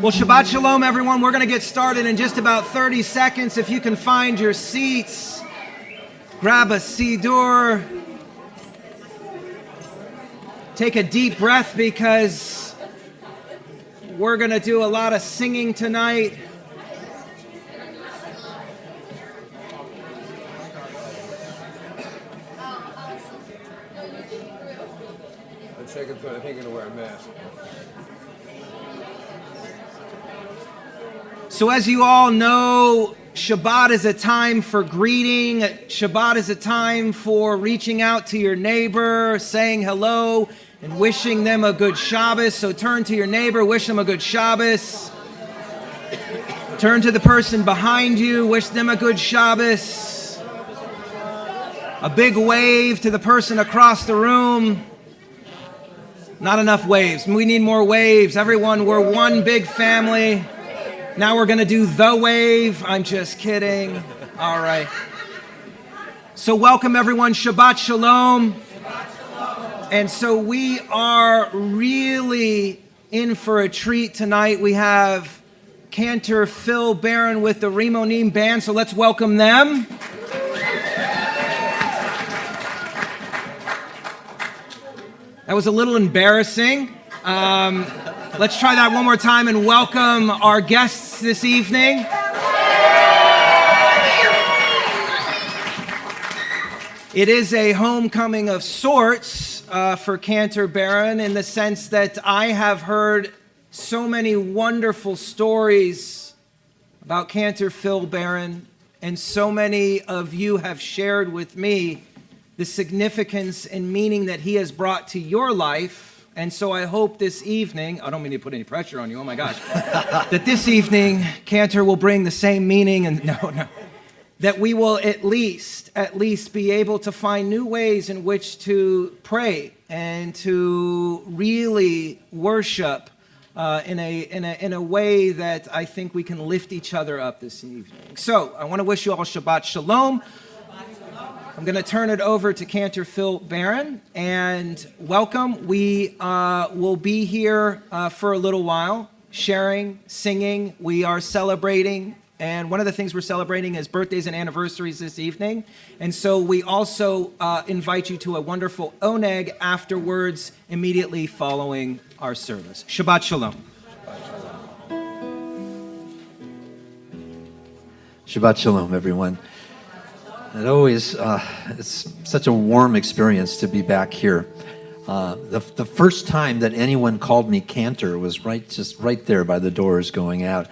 Well, Shabbat Shalom, everyone. We're going to get started in just about 30 seconds. If you can find your seats, grab a siddur, take a deep breath because we're going to do a lot of singing tonight. I think I'm going to wear a mask. So as you all know, Shabbat is a time for greeting. Shabbat is a time for reaching out to your neighbor, saying hello, and wishing them a good Shabbos. So turn to your neighbor, wish them a good Shabbos. Turn to the person behind you, wish them a good Shabbos. A big wave to the person across the room. Not enough waves. We need more waves. Everyone, we're one big family. Now we're going to do the wave. I'm just kidding. All right. So welcome everyone. Shabbat Shalom. And so we are really in for a treat tonight. We have Cantor Phil Baron with the Rimonim Band. So let's welcome them. That was a little embarrassing. Let's try that one more time and welcome our guests this evening. It is a homecoming of sorts for Cantor Baron in the sense that I have heard so many wonderful stories about Cantor Phil Baron, and so many of you have shared with me the significance and meaning that he has brought to your life. And so I hope this evening, I don't mean to put any pressure on you, oh my gosh, that this evening Cantor will bring the same meaning, and that we will at least be able to find new ways in which to pray and to really worship in a way that I think we can lift each other up this evening. So I want to wish you all Shabbat Shalom. I'm going to turn it over to Cantor Phil Baron, and welcome. We will be here for a little while, sharing, singing. We are celebrating, and one of the things we're celebrating is birthdays and anniversaries this evening. And so we also invite you to a wonderful oneg afterwards, immediately following our service. Shabbat Shalom. Shabbat Shalom, everyone. It always, it's such a warm experience to be back here. The first time that anyone called me Cantor was just right there by the doors going out,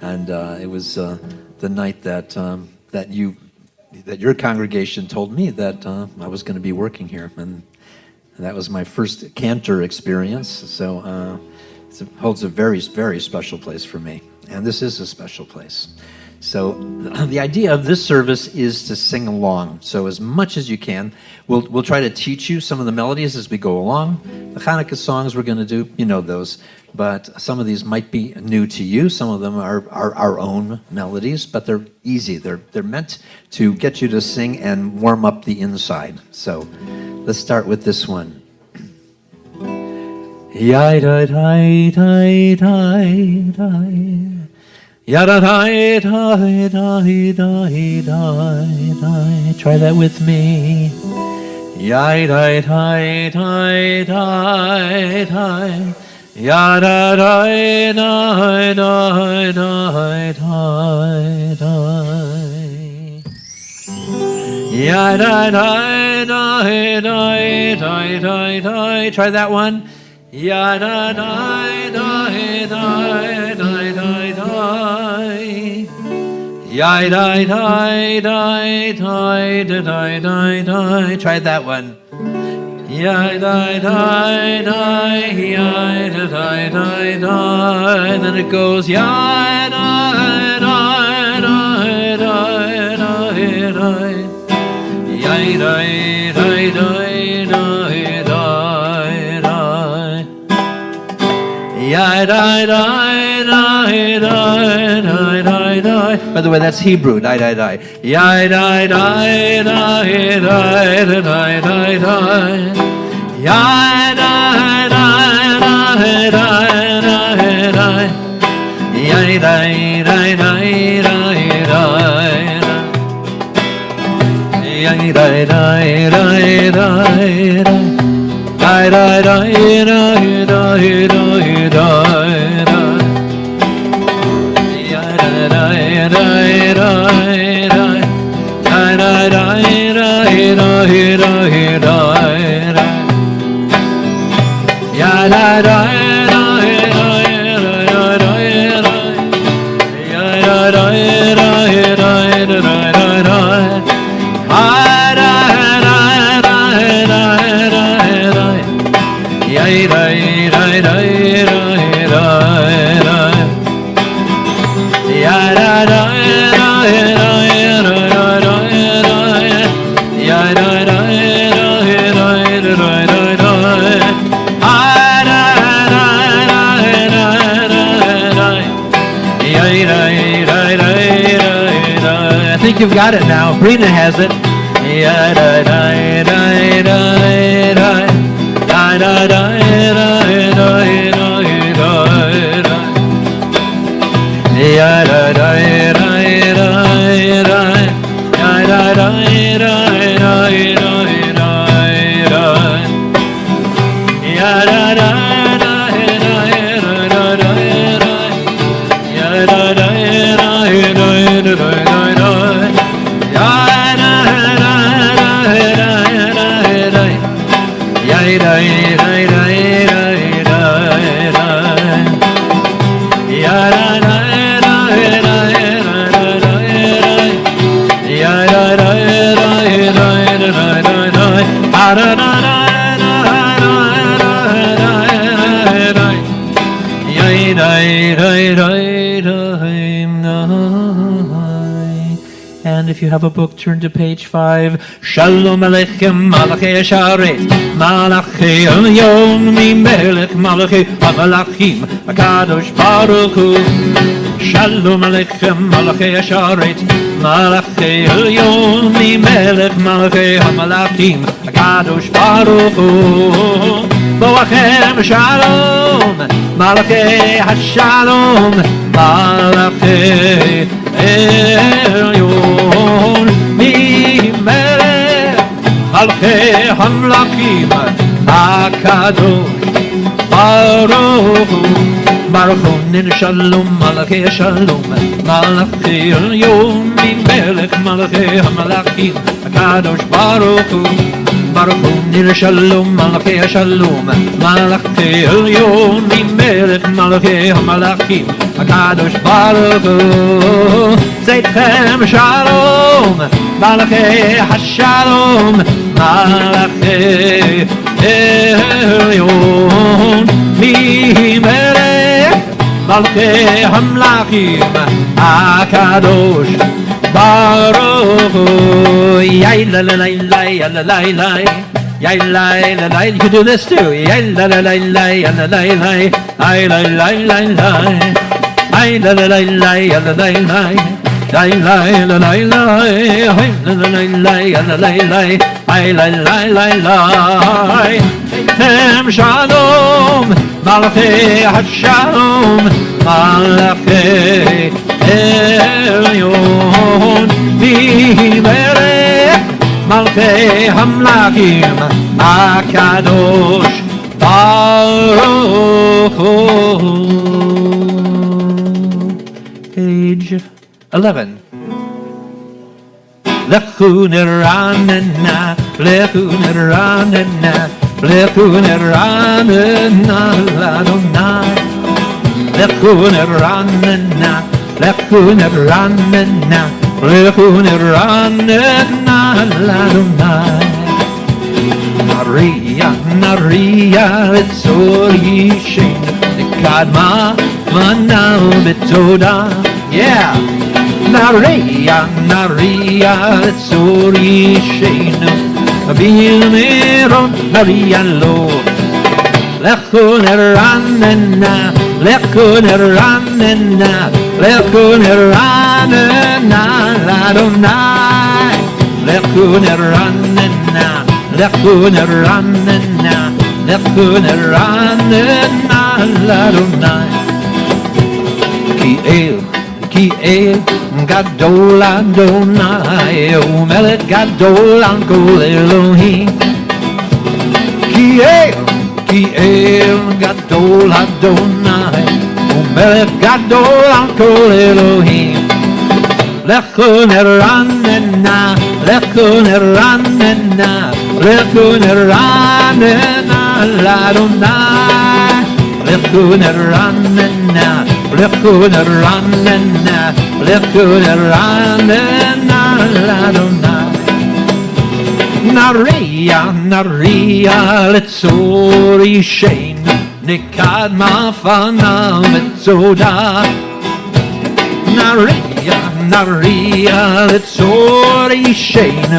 and it was the night that your congregation told me that I was going to be working here, and that was my first Cantor experience. So it holds a very, very special place for me, and this is a special place. So the idea of this service is to sing along. So as much as you can, we'll try to teach you some of the melodies as we go along. The Hanukkah songs we're going to do, you know those, but some of these might be new to you. Some of them are our own melodies, but they're easy. They're meant to get you to sing and warm up the inside. So let's start with this one. Try that with me. Try that one. Try that one. Yai die die die, yai die die die die. Then it goes yai die die die die die die. Yai die die die die die die. Yai die die die die die die die. By the way, that's Hebrew. Die die die. Yai die die die die die die die. Yai die die die die die die. Yai die die die die die. Yai die die die die die. Die die die die die die die. Yai die die die die die. Die die die die die die die. Ya da da da da da ya da da da da da da ah da da da da da ya da da da da ya da da ya da da I think you've got it now. Brina has it. Ya da da da da da da da da da ya da da da da da ya da da da ya da da And if you have a book, turn to page 5. Shalom Aleichem, Malachi Asharet, Malachi Elyon, Melech, Malachi Amalachim, Akadosh Baruch Hu. Shalom Aleichem, Malachi Asharet, Malachi Elyon, Melech, Malachi Amalachim, Akadosh Baruch Hu. Boachem Shalom, Malachi Hashalom, Malachi Elyon, Melech, Malachi Hamlakim, Akadosh Baruch Hu. Baruch Hu Nin Shalom, Malachi Shalom, Malachi Elyon, Melech, Malachi Hamlakim, Akadosh Baruch Hu. Baruch Hu Nin Shalom, Malachi Shalom, Malachi Elyon, Melech, Malachi Hamlakim, Akadosh Baruch Hu. Zeitchem Shalom, Malachi Hashalom, Malachi Elyon, Melech, Malachi Hamlakim, Akadosh Baruch Hu. Yai la la la la ya la la la. Yai la la la. You can do this too. Yai la la la la ya la la la. Ai la la la la. Ai la la la la ya la la la. Ai la la la la. Ai la la la la ya la la la. Ai la la la la. Hem Shalom, Malachi Hashalom, Malachi Elyon, Melech, Malachi Hamlakim, Akadosh Baruch Hu. Page 11. Lechu neranena, lechu neranena, lechu neranena, Adonai. Lechu neranena, lechu neranena, lechu neranena, Adonai. Naria, Naria, Litzori Shein, Nikadma, Manal Betoda. Yeah. Naria, Naria, Litzori Shein, Bil Meron, Naria Lo. Lechun Eranena, Lechun Eranena, Lechun Eranena, Ladonai. Lechun Eranena, Lechun Eranena, Lechun Eranena, Ladonai. Ki El, Gadol Adonai, Omelet Gadol Ankol Elohim. Ki El Gadol Adonai, Omelet Gadol Ankol Elohim. Lechun Eranena, Lechun Eranena, Lechun Eranena, Ladonai. Lechun Eranena, Lechun Eranena, Lechun Eranena, Ladonai. Naria, Naria, Litzori Shein, Nikad Mafana Metzoda. Naria, Naria, Litzori Shein,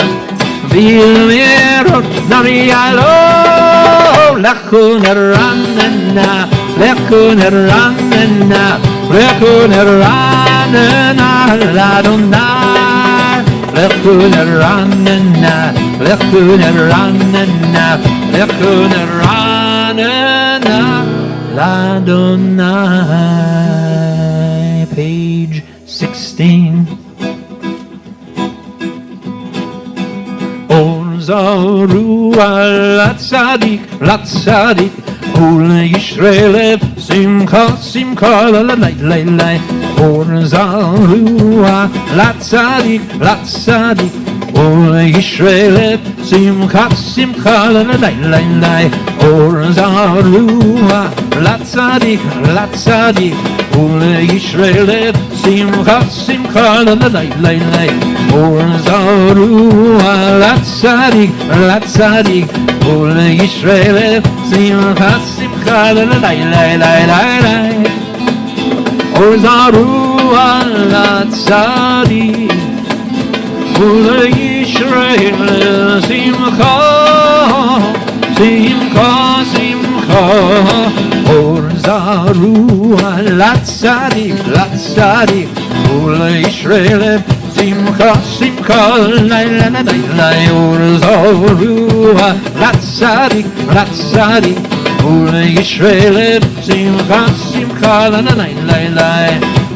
Vilmerot, Naria Lo. Lechun Eranena, Lechun Eranena, Lechun Eranena, Ladonai. Lechun Eranena, Lechun Eranena, Lechun Eranena, Ladonai. Page 16. Zaru Latzadik, Latzadik, Ul Yisrael, Simcha, Simcha, la la la la la. Or Zaru Latzadik, Latzadik, Ul Yisrael, Simcha, Simcha, la la la la la. Or Zaru Latzadik, Latzadik, Ul Yisrael, Simcha, Simcha, la la la la la. Or Zaru Latzadik, Latzadik, Ul Yisrael, Simcha, Simcha, la la la la la la. Or Zaru Latzadik, Ul Yisrael, Simcha, Simcha, Simcha. Or Zaru Latzadik, Latzadik, Ul Yisrael, Simcha, Simcha, la la la la la. Or Zaru Latzadik, Latzadik, Ul Yisrael, Simcha, Simcha, la la la la la.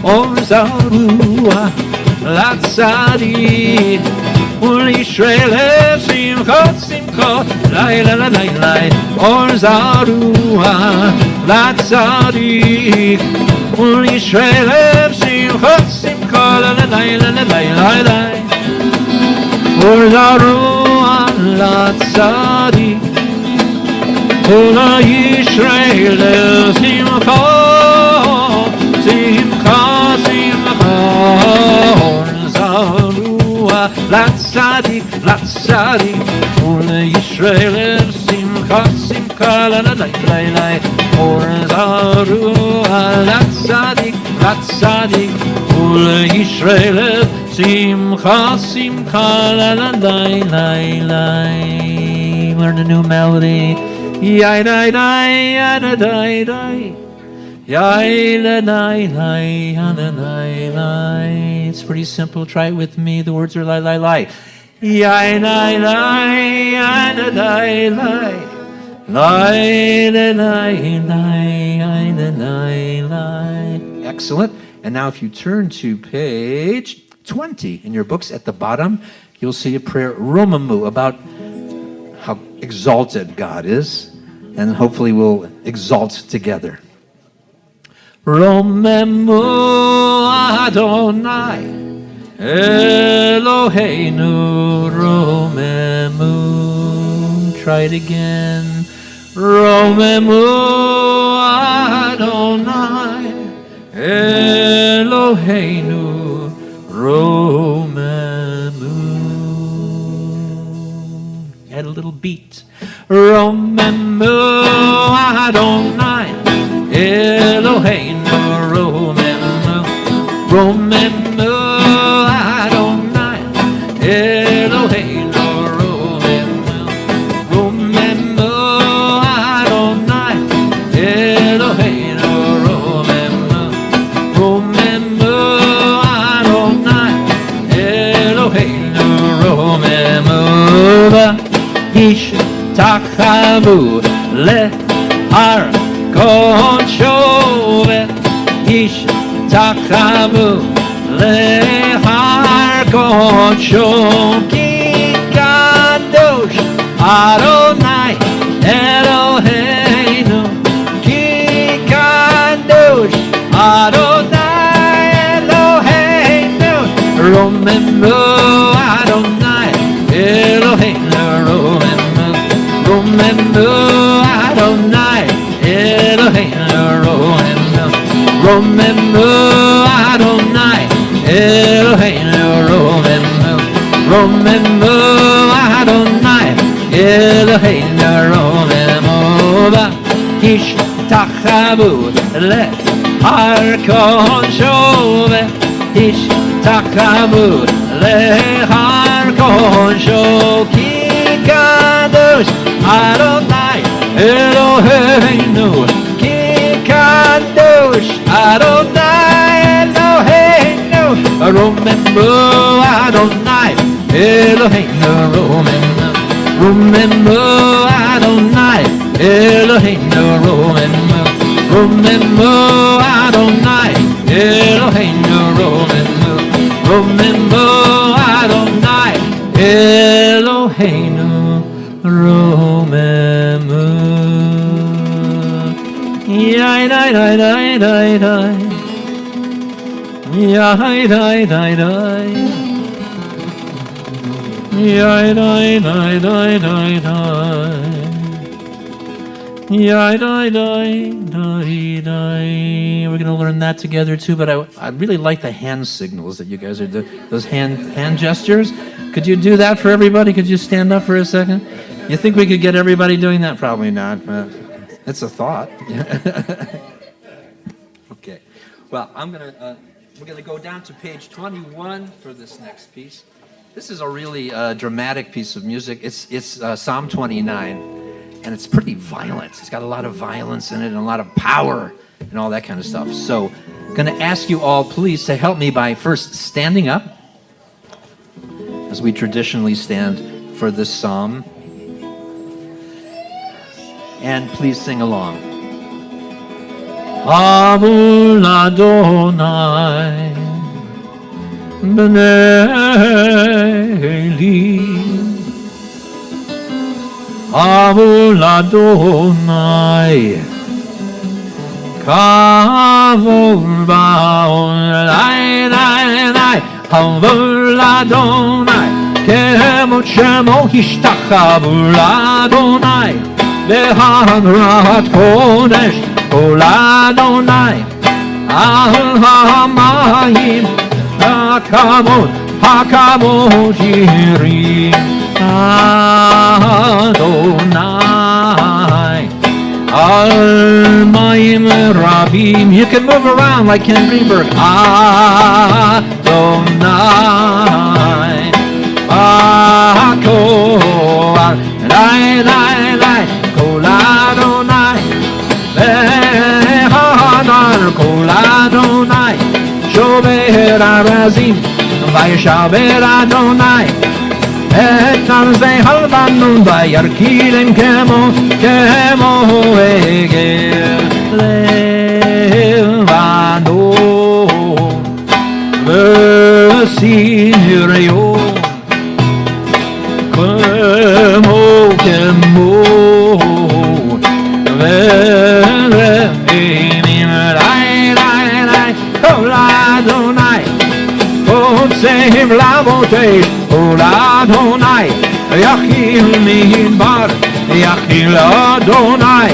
Or Zaru Latzadik, Ul Yisrael, Simcha, Simcha, la la la la la. Or Zaru Latzadik, Ul Yisrael, Simcha, Simcha, la la la la la la la. Or Zaru Latzadik, Ul Yisrael, Simcha, Simcha, Simcha. Or Zaru Latzadik, Latzadik, Ul Yisrael, Simcha, Simcha, la la la la la. Or Zaru Latzadik, Latzadik, Ul Yisrael, Simcha, Simcha, la la la la la. Learn a new melody. Yai dai dai, yai dai dai, yai dai dai, yai dai dai. It's pretty simple. Try it with me. The words are lai lai lai. Yai dai dai, yai dai dai, lai dai dai, lai. Excellent. And now if you turn to page 20 in your books at the bottom, you'll see a prayer, Romamu, about how exalted God is. And hopefully we'll exalt together. Romemu Adonai Eloheinu Romemu. Try it again. Romemu Adonai Eloheinu Romemu. Add a little beat. Adonai, Eloheinu, Romemu, Romemu, Adonai, Eloheinu, Romemu, Romemu, Adonai, Eloheinu, Romemu, Romemu, Adonai, Eloheinu, Romemu, Ish Tachavu Lehar Koshove, Ish Tachavu Lehar Koshove, Ki Kadosh Adonai Eloheinu, Ki Kadosh Adonai Eloheinu, Romemu Adonai Eloheinu, Romemu, Romemu Adonai Eloheinu, Romemu, Romemu Adonai Eloheinu, Romemu, Romemu Adonai Eloheinu, Romemu, Ish Tachavu Lehar Koshove, Ish Tachavu Lehar Koshove, Ki Kadosh Adonai Eloheinu, Ki Kadosh Adonai Eloheinu, Romemu Adonai Eloheinu, Romemu, Romemu Adonai Eloheinu, Romemu, Romemu Adonai Eloheinu, Romemu, Romemu Adonai Eloheinu, Romemu. Yai dai dai dai dai dai. Yai dai dai dai. Yai dai dai dai dai dai. Yai dai dai dai dai. We're gonna learn that together too. But I really like the hand signals that you guys are doing. Those hand gestures. Could you do that for everybody? Could you stand up for a second? You think we could get everybody doing that? Probably not, but it's a thought. Okay. Well, we're gonna go down to page 21 for this next piece. This is a really dramatic piece of music. It's Psalm 29, and it's pretty violent. It's got a lot of violence in it and a lot of power and all that kind of stuff. So I'm gonna ask you all, please, to help me by first standing up, as we traditionally stand for this psalm. And please sing along. Avul Adonai B'nei Eli, Avul Adonai Kavul Ba'olai, Avul Adonai Kemot Shemo Hishtachavu Adonai Behadrat Kodesh Kol Adonai Al Hamayim Hakamot Yirim Adonai Al Mayim Rabim. You can move around like Ken Greenberg. Adonai Akol Lai Kol Adonai Ve'hadar Kol Adonai Shover Arazim Vayishaber Adonai Et Arzei Halvanun Vayarkilim Kemo Egel Levanon Vesireo Kemo Ve'enim Lai Kol Adonai Sehem Lavotesh Kol Adonai Yachil Midbar Yachil Adonai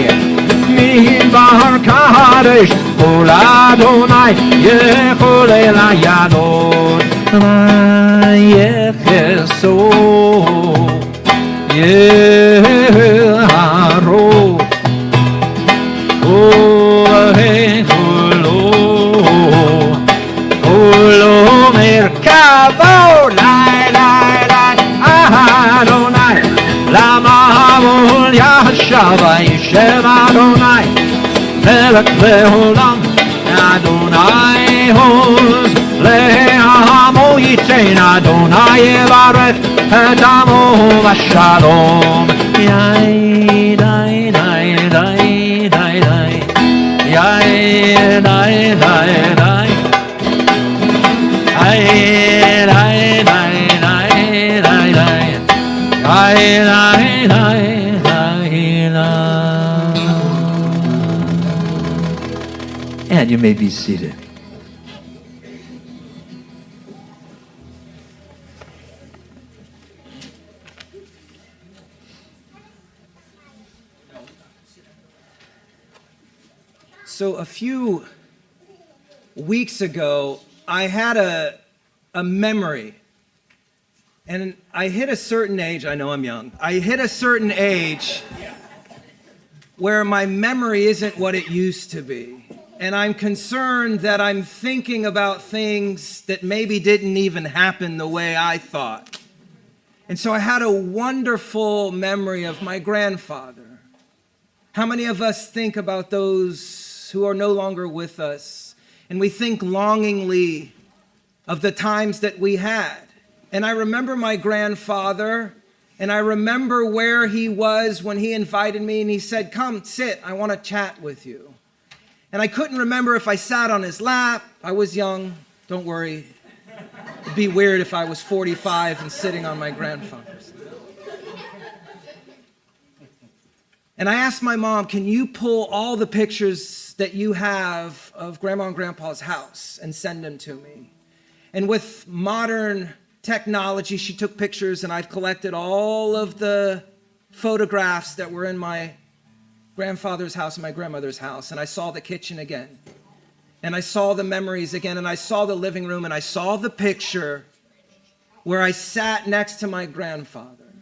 Midbar Kaddish Kol Adonai Yechol El Hayadon Vayecheso Yeharot Vayishev Adonai Melech leolam Adonai hoz le'amo yitain Adonai yevarech et amo v'shalom Yai dai dai dai dai dai Yai dai dai dai Yai dai dai dai dai dai Yai dai dai dai dai. And you may be seated. So a few weeks ago, I had a memory. And I hit a certain age, I know I'm young, I hit a certain age where my memory isn't what it used to be. And I'm concerned that I'm thinking about things that maybe didn't even happen the way I thought. And so I had a wonderful memory of my grandfather. How many of us think about those who are no longer with us? And we think longingly of the times that we had. And I remember my grandfather, and I remember where he was when he invited me, and he said, "Come, sit, I want to chat with you." And I couldn't remember if I sat on his lap. I was young, don't worry. It'd be weird if I was 45 and sitting on my grandfather's lap. And I asked my mom, "Can you pull all the pictures that you have of Grandma and Grandpa's house and send them to me?" And with modern technology, she took pictures, and I've collected all of the photographs that were in my grandfather's house and my grandmother's house. And I saw the kitchen again. And I saw the memories again. And I saw the living room. And I saw the picture where I sat next to my grandfather.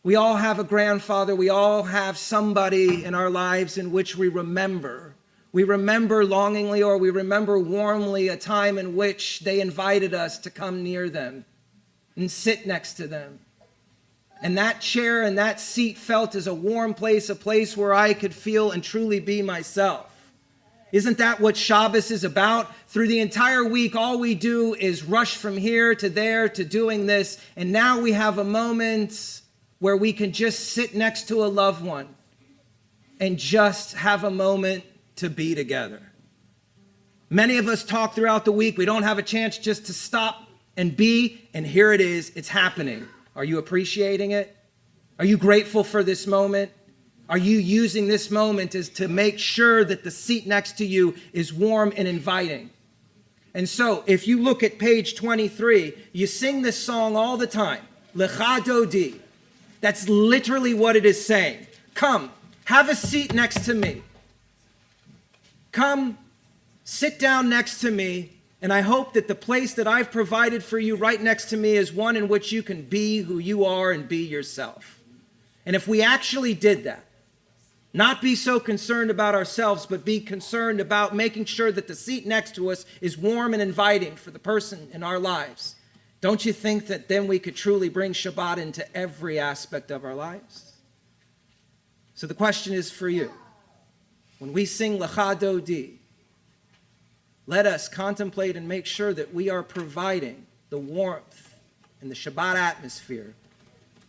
We all have a grandfather. We all have somebody in our lives in which we remember. We remember longingly, or we remember warmly, a time in which they invited us to come near them and sit next to them. And that chair and that seat felt as a warm place, a place where I could feel and truly be myself. Isn't that what Shabbos is about? Through the entire week, all we do is rush from here to there to doing this. And now we have a moment where we can just sit next to a loved one and just have a moment to be together. Many of us talk throughout the week. We don't have a chance just to stop and be, and here it is. It's happening. Are you appreciating it? Are you grateful for this moment? Are you using this moment as to make sure that the seat next to you is warm and inviting? And so, if you look at page 23, you sing this song all the time, Lecha Dodi. That's literally what it is saying. Come, have a seat next to me. Come, sit down next to me, and I hope that the place that I've provided for you right next to me is one in which you can be who you are and be yourself. And if we actually did that, not be so concerned about ourselves, but be concerned about making sure that the seat next to us is warm and inviting for the person in our lives, don't you think that then we could truly bring Shabbat into every aspect of our lives? So the question is for you. When we sing Lecha Dodi, let us contemplate and make sure that we are providing the warmth and the Shabbat atmosphere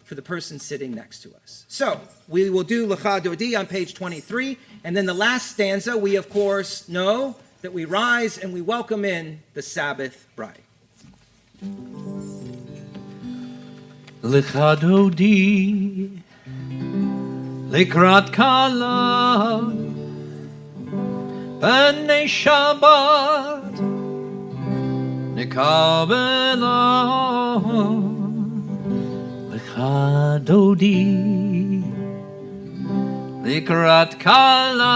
for the person sitting next to us. So, we will do Lecha Dodi on page 23, and then the last stanza, we of course know that we rise and we welcome in the Sabbath bride. Lecha Dodi Likrat Kala B'nei Shabbat Nikabela Lecha Dodi Likrat Kala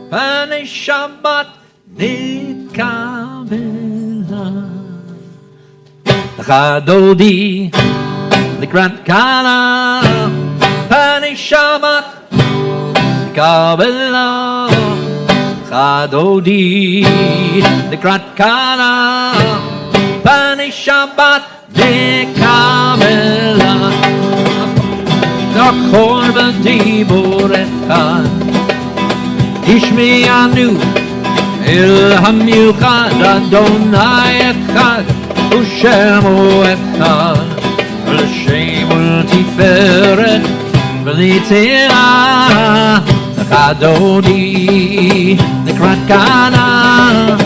B'nei Shabbat Nikabela Lecha Dodi Likrat Kala B'nei Shabbat Kabbalah Chadodi Likrat Kala B'nei Shabbat Kabbalah זכור בדיבור אחד, תשמענו אל המיוחד, אדוני אחד ושמו אחד, לשם ולתפארת ולתהילה, לך אדוני לקראת כהונה,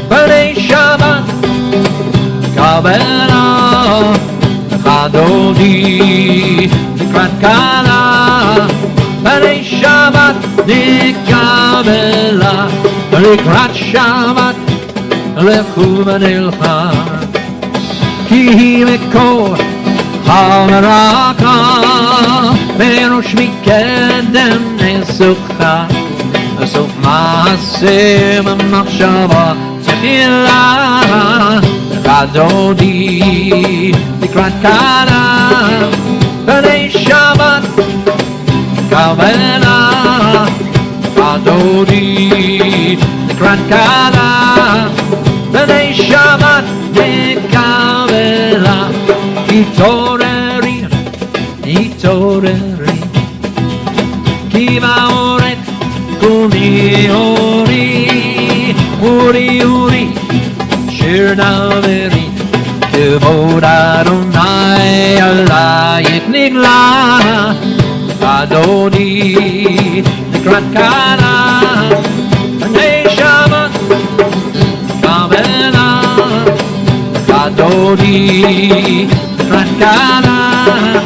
בני שבת קבלה, לך אדוני לקראת כהונה, בני שבת נקבלה, לקראת שבת לכו ונלכה, כי היא מקור המרקה, בראש מקדם נסוכה, סוף מעשה במחשבה תחילה, לך אדוני לקראת כהונה, בני שבת קבלה, אדוני לקראת כהונה, בני שבת נקבלה, התעוררי, התעוררי, כי בעורק קומי אורי, אורי אורי, שיר דברי, כבוד אדוני עלייך נגלה, אדוני לקראת כהונה, בני שבת קבלה, אדוני לקראת כהונה,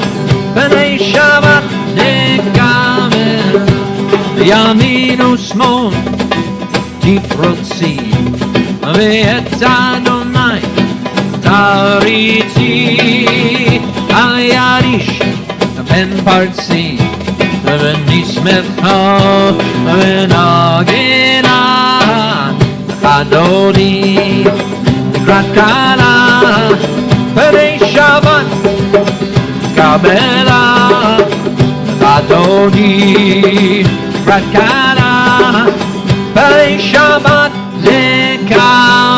בני שבת נקבל, ימין ושמאל תפרוצי, ואת אדוני תריצי, על יד איש פן פרצי, ונשמחה ונגנה, אדוני לקראת כהונה, בני שבת קבלה, אדוני לקראת כהונה, בני שבת נקבלה,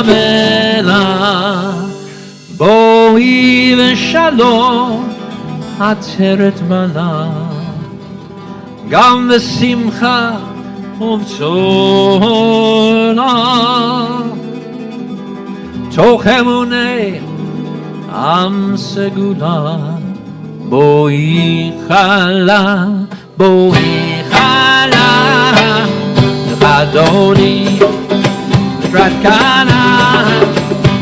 בואי ושלום עצרת מלה, גם בשמחה ובצולה, תוך אמוני עם סגולה, בואי חלה, בואי חלה, אדוני לקראת כהונה,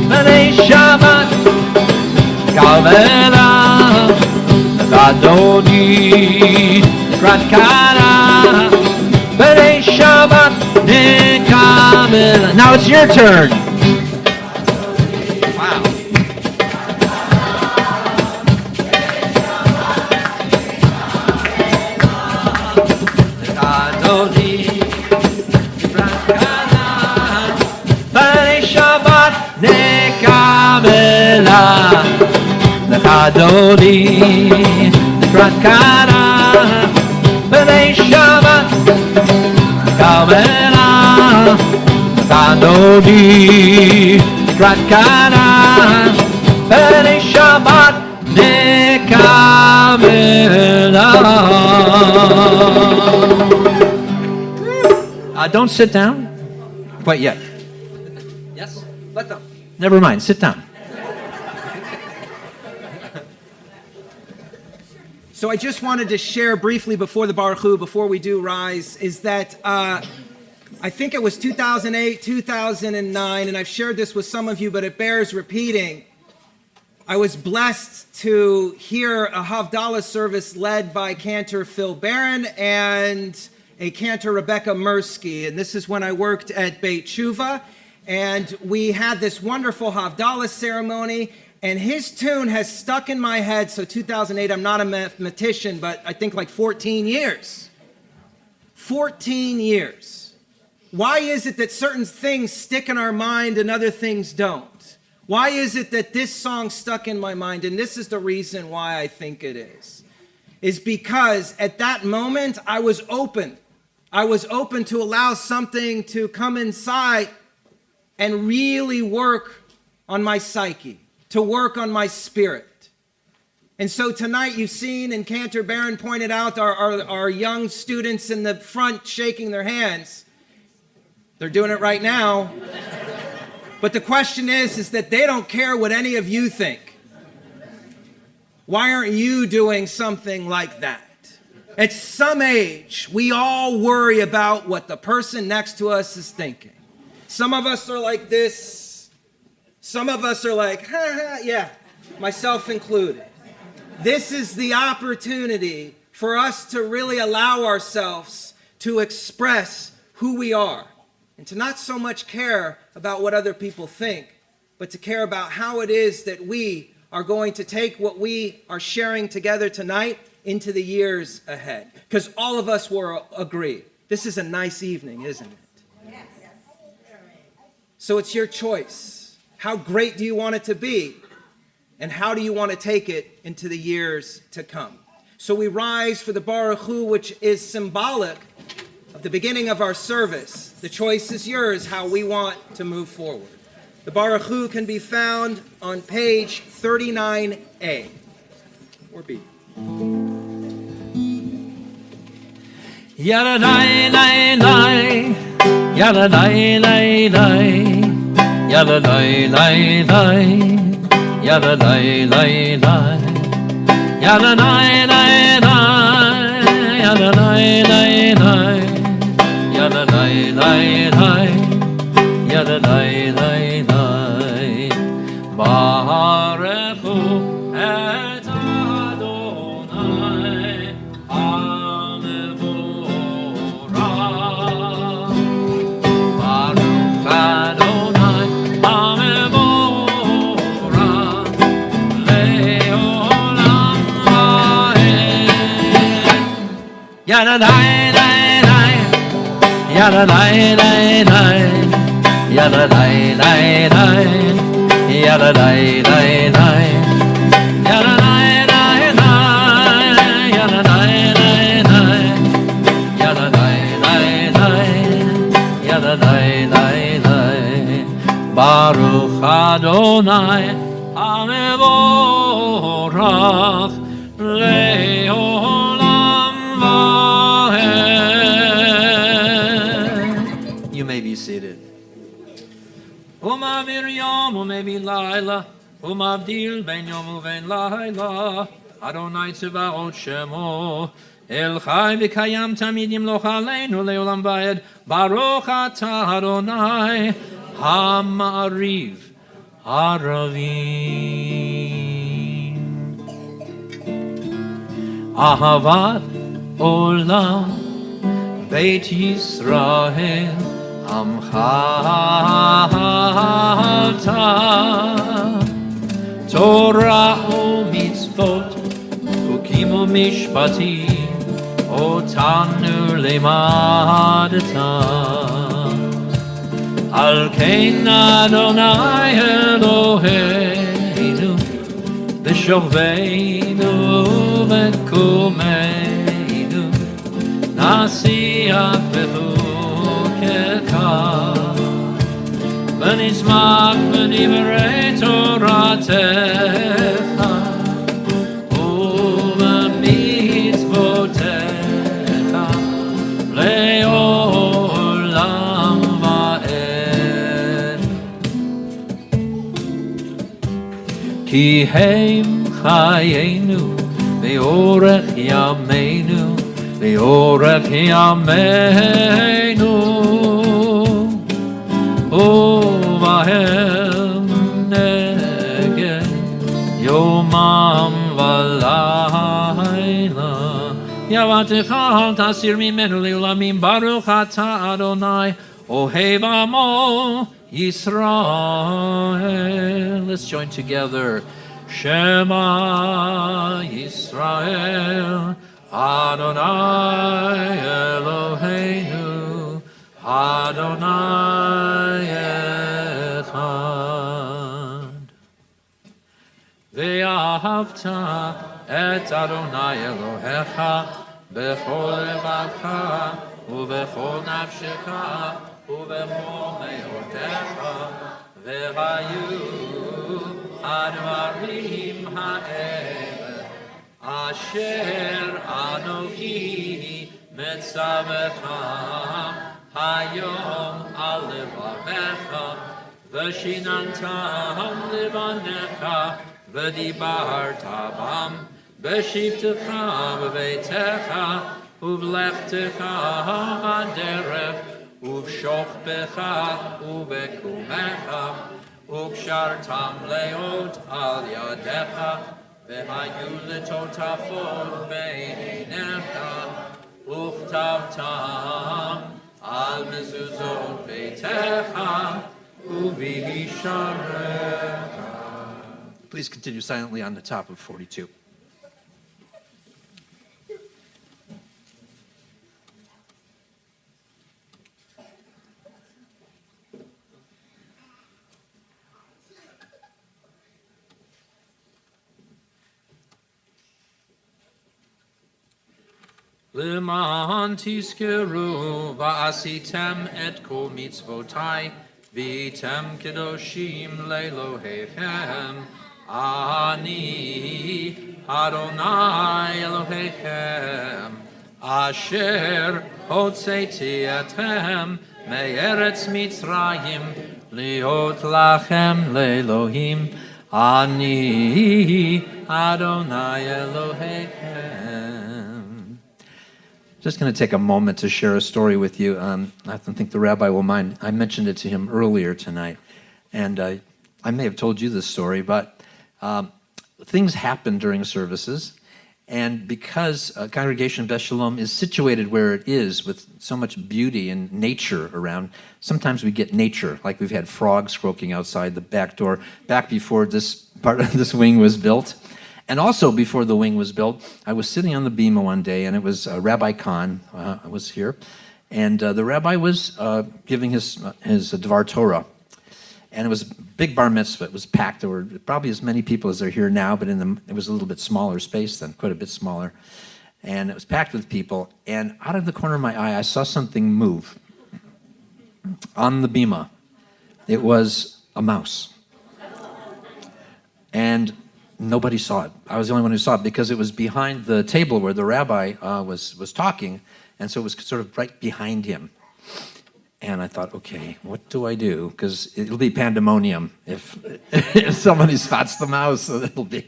בני שבת קבלה, אדוני לקראת כהונה, בני שבת נקבלה. Now it's your turn. אדוני לקראת כהונה, בני שבת קבלה, אדוני לקראת כהונה, בני שבת נקבלה. Don't sit down quite yet. Yes? Let them. Never mind, sit down. So I just wanted to share briefly before the Baruch Hu, before we do rise, is that I think it was 2008, 2009, and I've shared this with some of you, but it bears repeating. I was blessed to hear a Havdalah service led by Cantor Phil Baron and a cantor, Rebecca Mursky, and this is when I worked at Beit Tshuva, and we had this wonderful Havdalah ceremony, and his tune has stuck in my head. So 2008, I'm not a mathematician, but I think like 14 years. 14 years. Why is it that certain things stick in our mind and other things don't? Why is it that this song stuck in my mind? And this is the reason why I think it is because at that moment, I was open. I was open to allow something to come inside and really work on my psyche, to work on my spirit. And so tonight you've seen, and Cantor Baron pointed out, our young students in the front shaking their hands. They're doing it right now. But the question is that they don't care what any of you think. Why aren't you doing something like that? At some age, we all worry about what the person next to us is thinking. Some of us are like this. Some of us are like, ha ha, yeah, myself included. This is the opportunity for us to really allow ourselves to express who we are and to not so much care about what other people think, but to care about how it is that we are going to take what we are sharing together tonight into the years ahead. Because all of us will agree, this is a nice evening, isn't it? Yes. So it's your choice. How great do you want it to be? And how do you want to take it into the years to come? So we rise for the Baruch Hu, which is symbolic of the beginning of our service. The choice is yours, how we want to move forward. The Baruch Hu can be found on page 39A, or B. Yada dai dai dai, yada dai dai dai, yada dai dai dai, yada dai dai dai, yada dai dai dai, yada dai dai dai, yada dai dai dai, yada dai dai dai. Baruch Hu et Adonai. Yada dai dai dai, yada dai dai dai, yada dai dai dai, yada dai dai dai, yada dai dai dai, yada dai dai dai, yada dai dai dai, yada dai dai dai. Baruch Adonai Hamevorach Leolam. You may be seated. Umavir yom umevi laila, umavdil ben yom uven laila, Adonai tzevaot shemo, El chai v'kayam tamid yimloch aleinu leolam vayed, Baruch atah Adonai, Ha'ma'ariv, Haravim. Ahavat Olam Beit Yisrael Amcha Torah u'mitzvot Chukim u'mishpatim Otanu lemadatan Al kein Adonai Eloheinu B'shovveinu v'kumeinu Nasiach v'chukecha V'nizmach v'nivrei Toratecha U'v'mitzvotecha Le'olam va'ed Ki heim chayenu Ve'orech yameinu, ve'orech yameinu, uvahem neged yomam v'layla. Yavatecha al tasir mimenu le'olamim, Baruch atah Adonai, ohev amo Yisrael. Let's join together. Shema Yisrael, Adonai Eloheinu, Adonai Echad. Ve'ahavta et Adonai Elohecha, bechol levavcha, uvechol nafshecha, uvechol me'otecha, ve'hayu Advarim ha'erev asher anochi metzavecha hayom al levavecha v'shinantam levanecha v'dibarta bam b'shivtecha b'veitecha uvlechtecha haderech uvshochbecha uvekumecha uvshartam leot al yadecha v'hayu letotafot beinecha uchtavtam al mezuzot beitecha uvisharecha. Please continue silently on the top of 42. L'man tizkeru va'asitem et kol mitzvotai v'item kedoshim le'Elohechem ani Adonai Elohechem asher hotzeti etchem me'eretz Mitzrayim liot lachem le'Elohim ani Adonai Elohechem. Just going to take a moment to share a story with you. I don't think the rabbi will mind. I mentioned it to him earlier tonight, and I may have told you this story, but things happen during services, and because Congregation Beth Shalom is situated where it is with so much beauty and nature around, sometimes we get nature, like we've had frogs croaking outside the back door, back before this part of this wing was built. And also before the wing was built, I was sitting on the bima one day, and it was Rabbi Khan was here, and the rabbi was giving his Dvar Torah, and it was a big bar mitzvah. It was packed. There were probably as many people as are here now, but it was a little bit smaller space then, quite a bit smaller, and it was packed with people. And out of the corner of my eye, I saw something move on the bima. It was a mouse, and nobody saw it. I was the only one who saw it because it was behind the table where the rabbi was talking, and so it was sort of right behind him. And I thought, okay, what do I do? Because it'll be pandemonium if somebody spots the mouse. It'll be,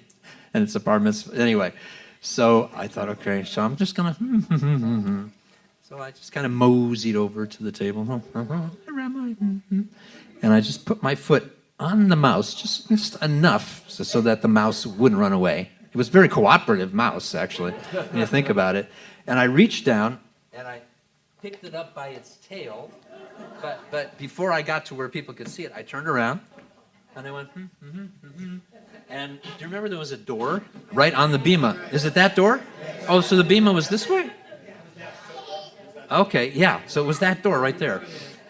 and it's a bar mitzvah anyway. So I thought, okay, so I'm just gonna. So I just kind of moseyed over to the table, rabbi, and I just put my foot on the mouse, just enough so that the mouse wouldn't run away. It was a very cooperative mouse, actually, when you think about it. And I reached down, and I picked it up by its tail, but before I got to where people could see it, I turned around, and I went, And do you remember there was a door right on the bima? Is it that door? Oh, so the bima was this way? Okay, yeah, so it was that door right there.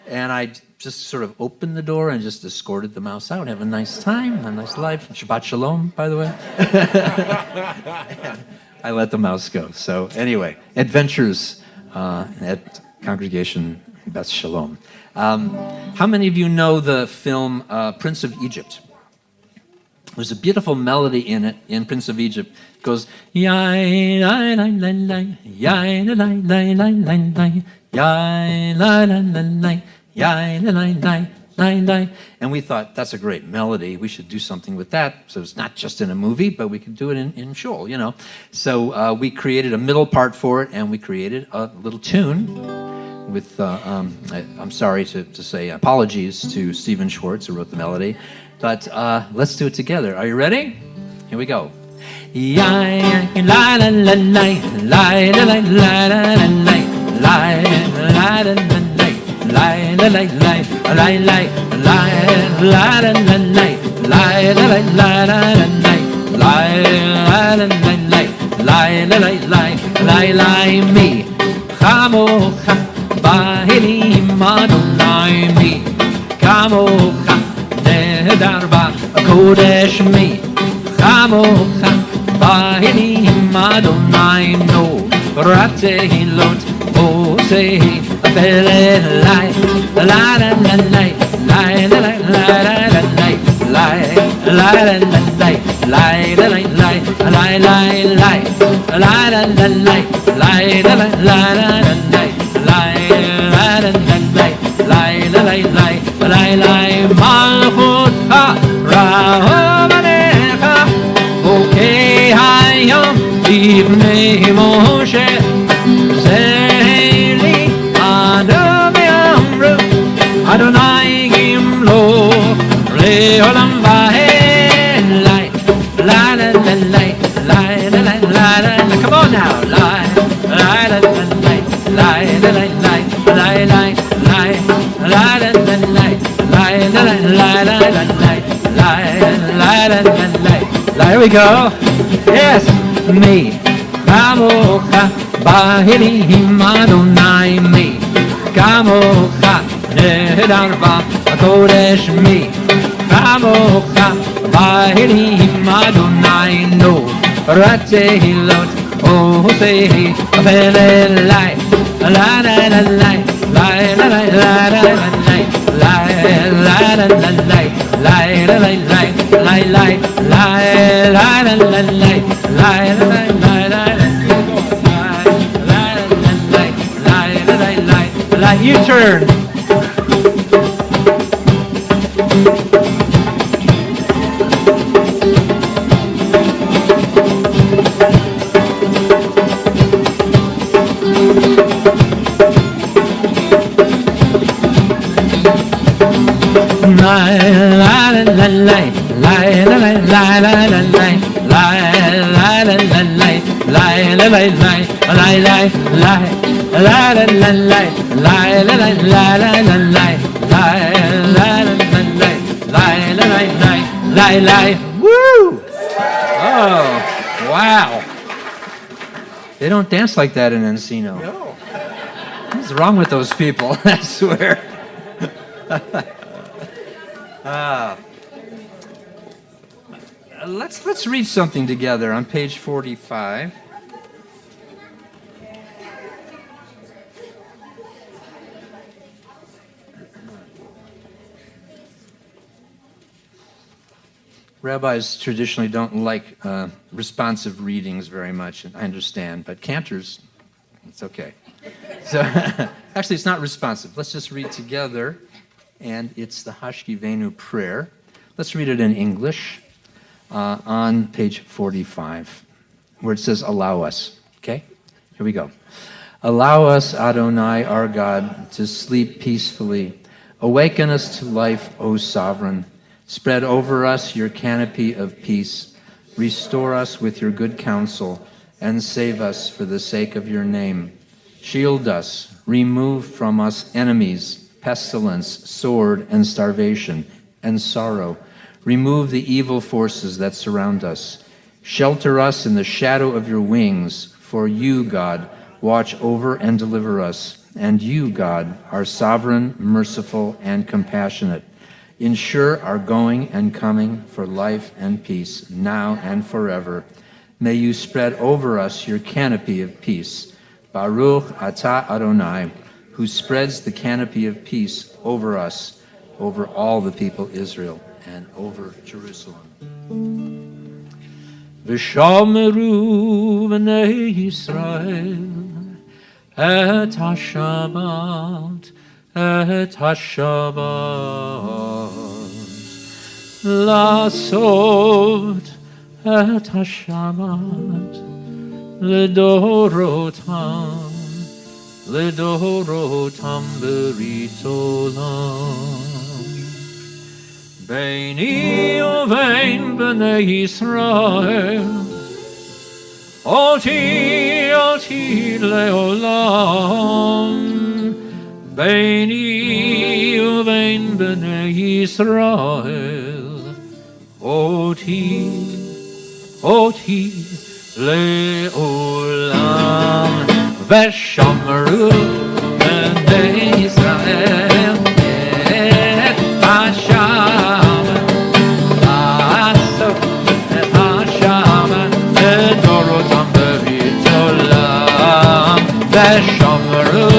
And I just sort of opened the door and just escorted the mouse out. Have a nice time, a nice life. Shabbat Shalom, by the way. I let the mouse go. So anyway, adventures at Congregation Beth Shalom. How many of you know the film Prince of Egypt? There's a beautiful melody in it, in Prince of Egypt. It goes, yai la la la la, yai la la la la la, yai la la la la. And we thought, that's a great melody. We should do something with that. So it's not just in a movie, but we could do it in shul, you know. So we created a middle part for it, and we created a little tune with, I'm sorry to say apologies to Stephen Schwartz, who wrote the melody. But let's do it together. Are you ready? Here we go. Lie, lie, lie, lie, lie, lie, lie, lie, lie, lie, lie, lie, lie, me, chamocha, bahilim Adonai me, chamocha, nehedar b'kodesh me, chamocha, bahilim Adonai no, ratehilot, osehi. La la la la la la la la la la la Adonai Gimlo Leolam Vahen Lai La la la la la la la la la. Come on now, la la la la la la la la la la la la la Here we go. Yes, me. Kamocha Bahilim Adonai me. Kamocha Nedarva Kodesh me. Kamocha Bahilim Adonai no. Ratzehilot Osehi Velelai La la la la la la la la la la you turn. Woo! Oh, wow. They don't dance like that in Encino. No. What's wrong with those people? I swear. Let's read something together on page 45. Rabbis traditionally don't like responsive readings very much, and I understand, but Cantors, it's okay. So, actually, it's not responsive. Let's just read together, and it's the Hashkivenu prayer. Let's read it in English on page 45, where it says, allow us. Okay? Here we go. Allow us, Adonai, our God, to sleep peacefully. Awaken us to life, O Sovereign. Spread over us your canopy of peace. Restore us with your good counsel, and save us for the sake of your name. Shield us, remove from us enemies, pestilence, sword, and starvation, and sorrow. Remove the evil forces that surround us. Shelter us in the shadow of your wings, for you, God, watch over and deliver us. And you, God, are sovereign, merciful, and compassionate. Ensure our going and coming for life and peace, now and forever. May you spread over us your canopy of peace. Baruch atah Adonai, who spreads the canopy of peace over us, over all the people Israel, and over Jerusalem. V'shomeru v'nei Yisrael et ha-Shabbat, et ha-Shabbat, לעשות את השבת לדורותם, לדורותם ברית עולם. ביני ובין בני ישראל, אותי לעולם. ביני ובין בני ישראל, אותי לעולם. ושמרו בני ישראל את השבת, לעשות את השבת לדורותם ברית עולם. ושמרו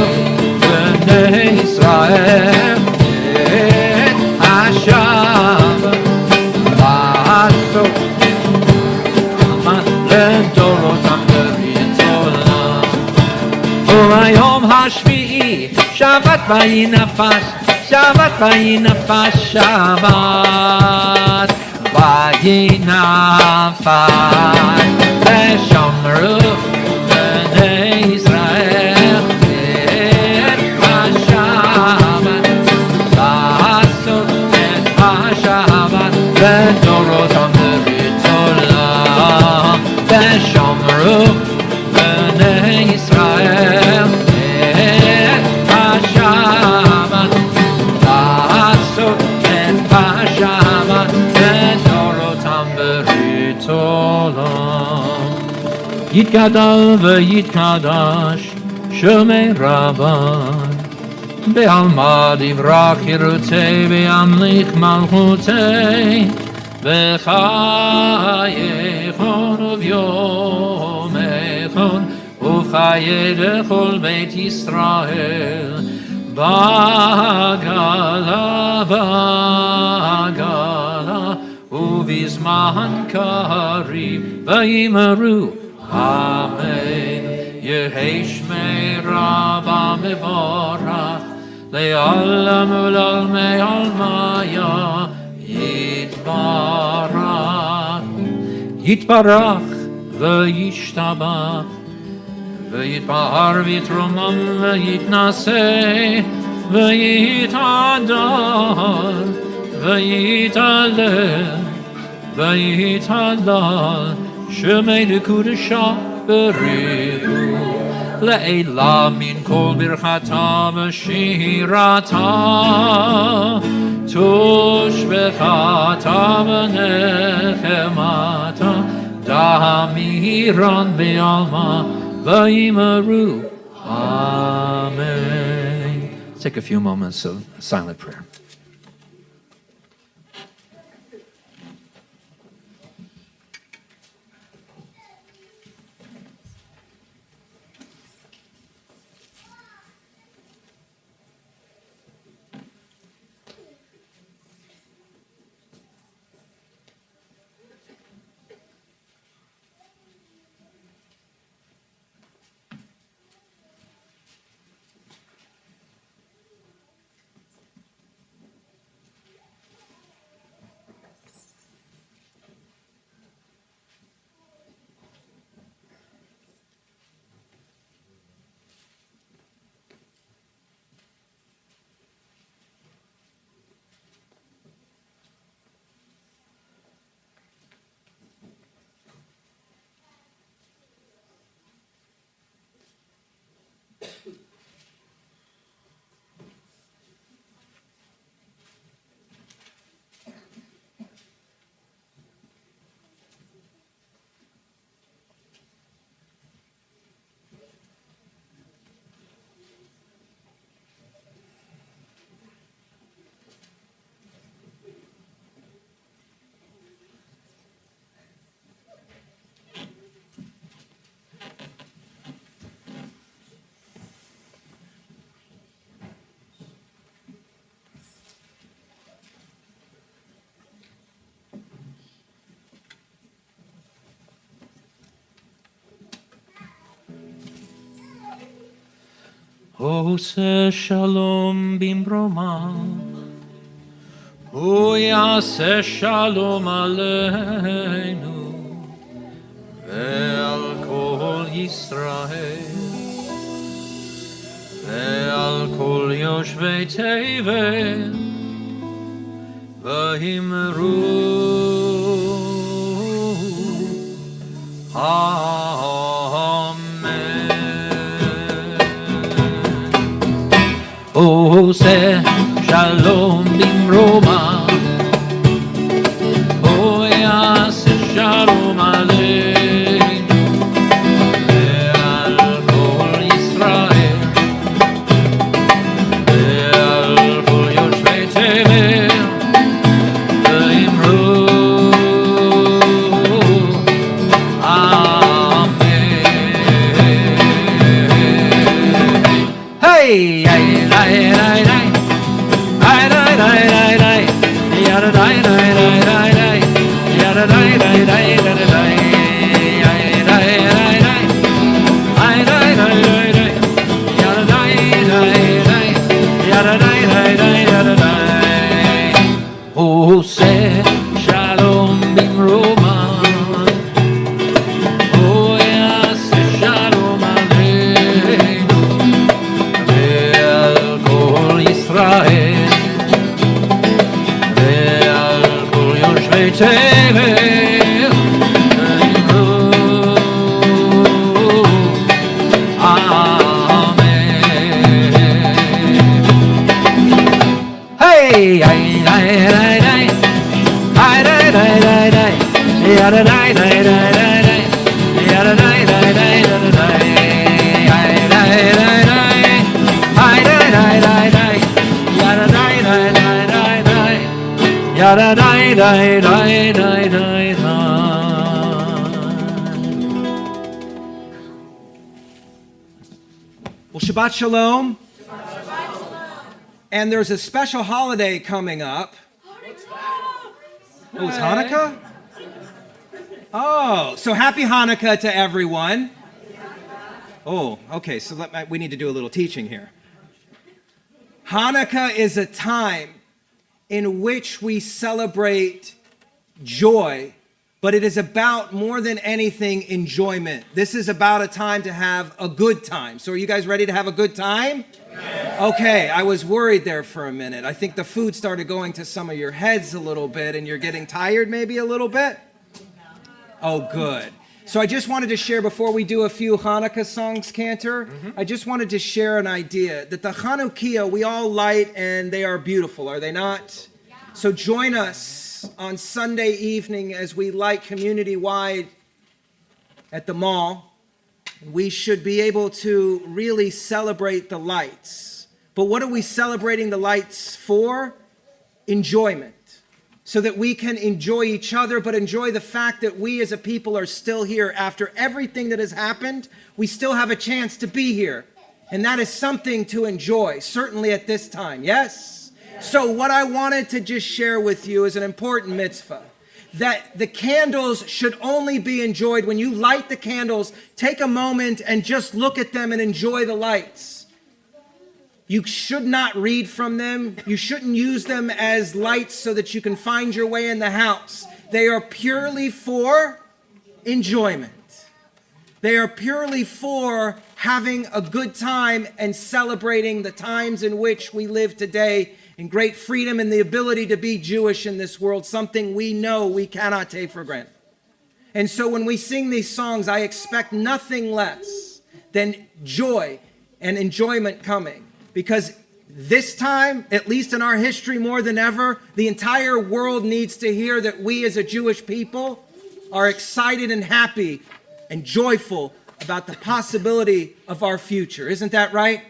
בני ישראל את השבת, Hayom hashvi'i Shabbat vayinafash Shabbat vayinafash Shabbat vayinafash V'shomru b'nei Yisrael et HaShabbat La'asot et HaShabbat V'dorotam berit olam V'shomru b'nei Yisrael et HaShabbat La'asot et HaShabbat V'dorotam berit olam Yitgadal v'yitkadash Shomei Rabban Be'alma divrach yirutei Be'amlich malchutei V'chayechon uv'yomechon Uv'chaye lechol Beit Yisrael Ba'gala ba'gala Uv'izman karib V'yimeru Amen. Yehei Shmei Rabba Mevorach Le'olam u'l'olmei almaya Yitbarach Yitbarach V'yishtabach V'yitbahar v'yitromam v'yitnaseh V'yitadal V'yitalel V'yitalal Shemei dekudesha berichu Le'ela min kol birchata v'shirata Tushbechata v'nechemata Damiran be'alma v'yimeru Amen. Let's take a few moments of silent prayer. Ose shalom bimbroma, Uyase shalom aleinu, Ve'al kol Yisrael, Ve'al kol yoshvei tevel, V'himru Ose shalom bimroma, Oyase shalom aleinu, Ve'al kol Yisrael, Ve'al kol yoshvei tevel, Ve'imru Amen. Hey! Well, Shabbat Shalom. And there's a special holiday coming up. Oh, it's Hanukkah? Oh, so happy Hanukkah to everyone. Oh, okay, so we need to do a little teaching here. Hanukkah is a time in which we celebrate joy, but it is about more than anything enjoyment. This is about a time to have a good time. So are you guys ready to have a good time? Yeah. Okay, I was worried there for a minute. I think the food started going to some of your heads a little bit and you're getting tired maybe a little bit. Oh, good. So I just wanted to share before we do a few Hanukkah songs, Cantor, I just wanted to share an idea that the Chanukiah we all light and they are beautiful, are they not? Yeah. So join us on Sunday evening as we light community-wide at the mall. We should be able to really celebrate the lights. But what are we celebrating the lights for? Enjoyment. So that we can enjoy each other, but enjoy the fact that we as a people are still here. After everything that has happened, we still have a chance to be here. And that is something to enjoy, certainly at this time, yes? So what I wanted to just share with you is an important mitzvah. That the candles should only be enjoyed when you light the candles. Take a moment and just look at them and enjoy the lights. You should not read from them. You shouldn't use them as lights so that you can find your way in the house. They are purely for enjoyment. They are purely for having a good time and celebrating the times in which we live today in great freedom and the ability to be Jewish in this world, something we know we cannot take for granted. And so when we sing these songs, I expect nothing less than joy and enjoyment coming. Because this time, at least in our history more than ever, the entire world needs to hear that we as a Jewish people are excited and happy and joyful about the possibility of our future. Isn't that right?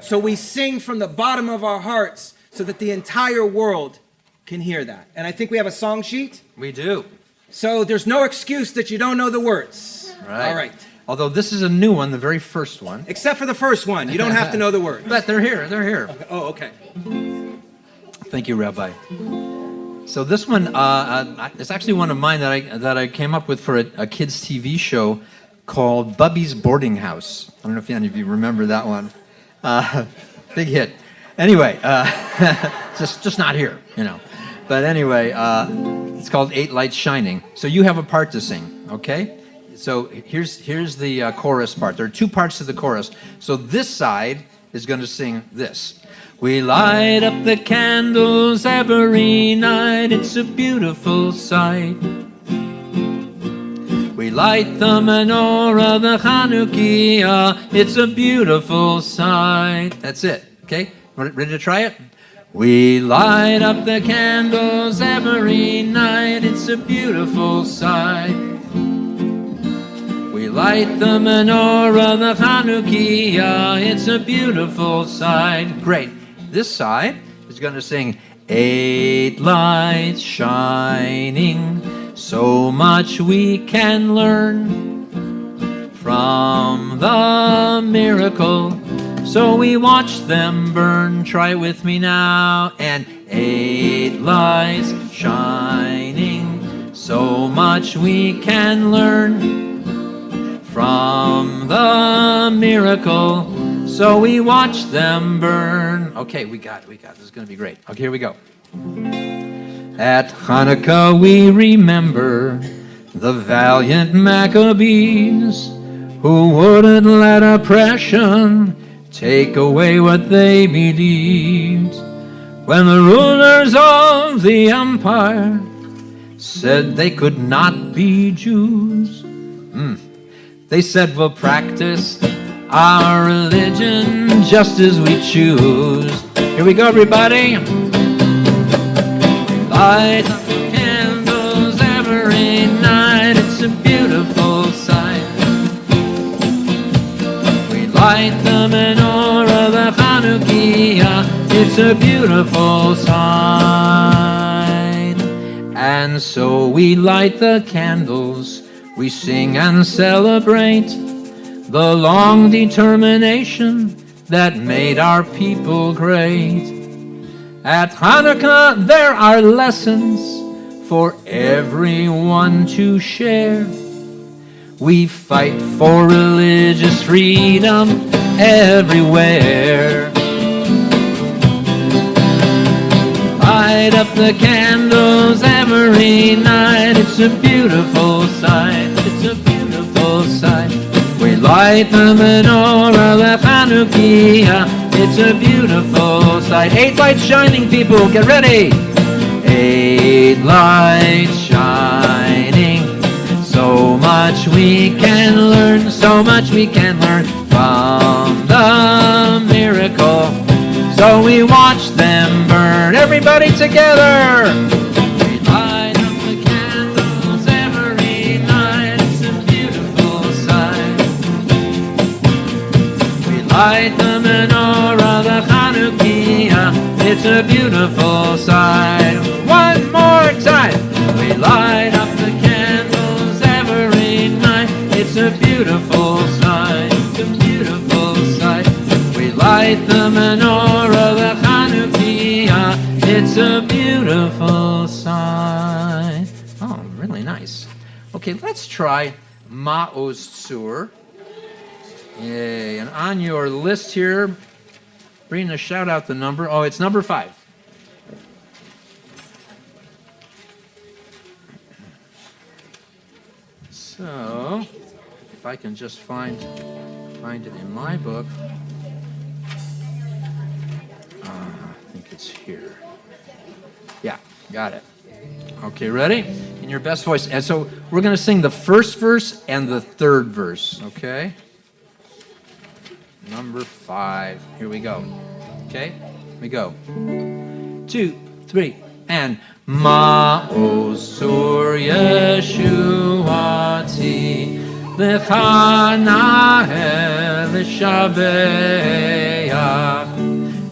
So we sing from the bottom of our hearts so that the entire world can hear that. And I think we have a song sheet. We do. So there's no excuse that you don't know the words. Right. All right. Although this is a new one, the very first one. Except for the first one. You don't have to know the words. But they're here. They're here. Okay. Oh, okay. Thank you, Rabbi. So this one, it's actually one of mine that I came up with for a kids' TV show called Bubby's Boarding House. I don't know if any of you remember that one. Big hit. Anyway, just not here, you know. But anyway, it's called Eight Lights Shining. So you have a part to sing, okay? So here's the chorus part. There are two parts to the chorus. So this side is going to sing this. We light up the candles every night. It's a beautiful sight. We light the menorah, the Chanukiah. It's a beautiful sight. That's it. Okay? Ready to try it? We light up the candles every night. It's a beautiful sight. We light the menorah, the Chanukiah, it's a beautiful sight. Great. This side is going to sing, 8 lights shining, so much we can learn from the miracle, so we watch them burn. Try it with me now. And 8 lights shining, so much we can learn from the miracle, so we watch them burn. Okay, we got it. This is going to be great. Okay, here we go. At Hanukkah we remember the valiant Maccabees who wouldn't let oppression take away what they believed. When the rulers of the empire said they could not be Jews. They said we'll practice our religion just as we choose. Here we go, everybody. Light up the candles every night. It's a beautiful sight. We light the menorah, the Hanukkah. It's a beautiful sight. And so we light the candles. We sing and celebrate the long determination that made our people great. At Hanukkah, there are lessons for everyone to share. We fight for religious freedom everywhere. Light up the candles every night. It's a beautiful sight. It's a beautiful sight. We light the menorah, the Hanukkah. It's a beautiful sight. 8 lights shining, people, get ready. 8 lights shining. So much we can learn, so much we can learn from the miracle. So we watch them burn. Everybody together. We light up the candles every night. It's a beautiful sight. We light the menorah, the Hanukkah. It's a beautiful sight. One more time. We light up the candles every night. It's a beautiful sight. It's a beautiful sight. We light the menorah, the Hanukkah. It's a beautiful sight. Oh, really nice. Okay, let's try Ma'oz Tzur. Yay, and on your list here, Brina, shout out the number. Oh, it's number 5. So, if I can just find it in my book. I think it's here. Yeah, got it. Okay, ready? In your best voice. And so we're going to sing the first verse and the third verse, okay? Number 5. Here we go. Okay? Here we go. 2, 3, and Ma'oz Tzur Yeshuati Lecha Na'eh L'Shabeach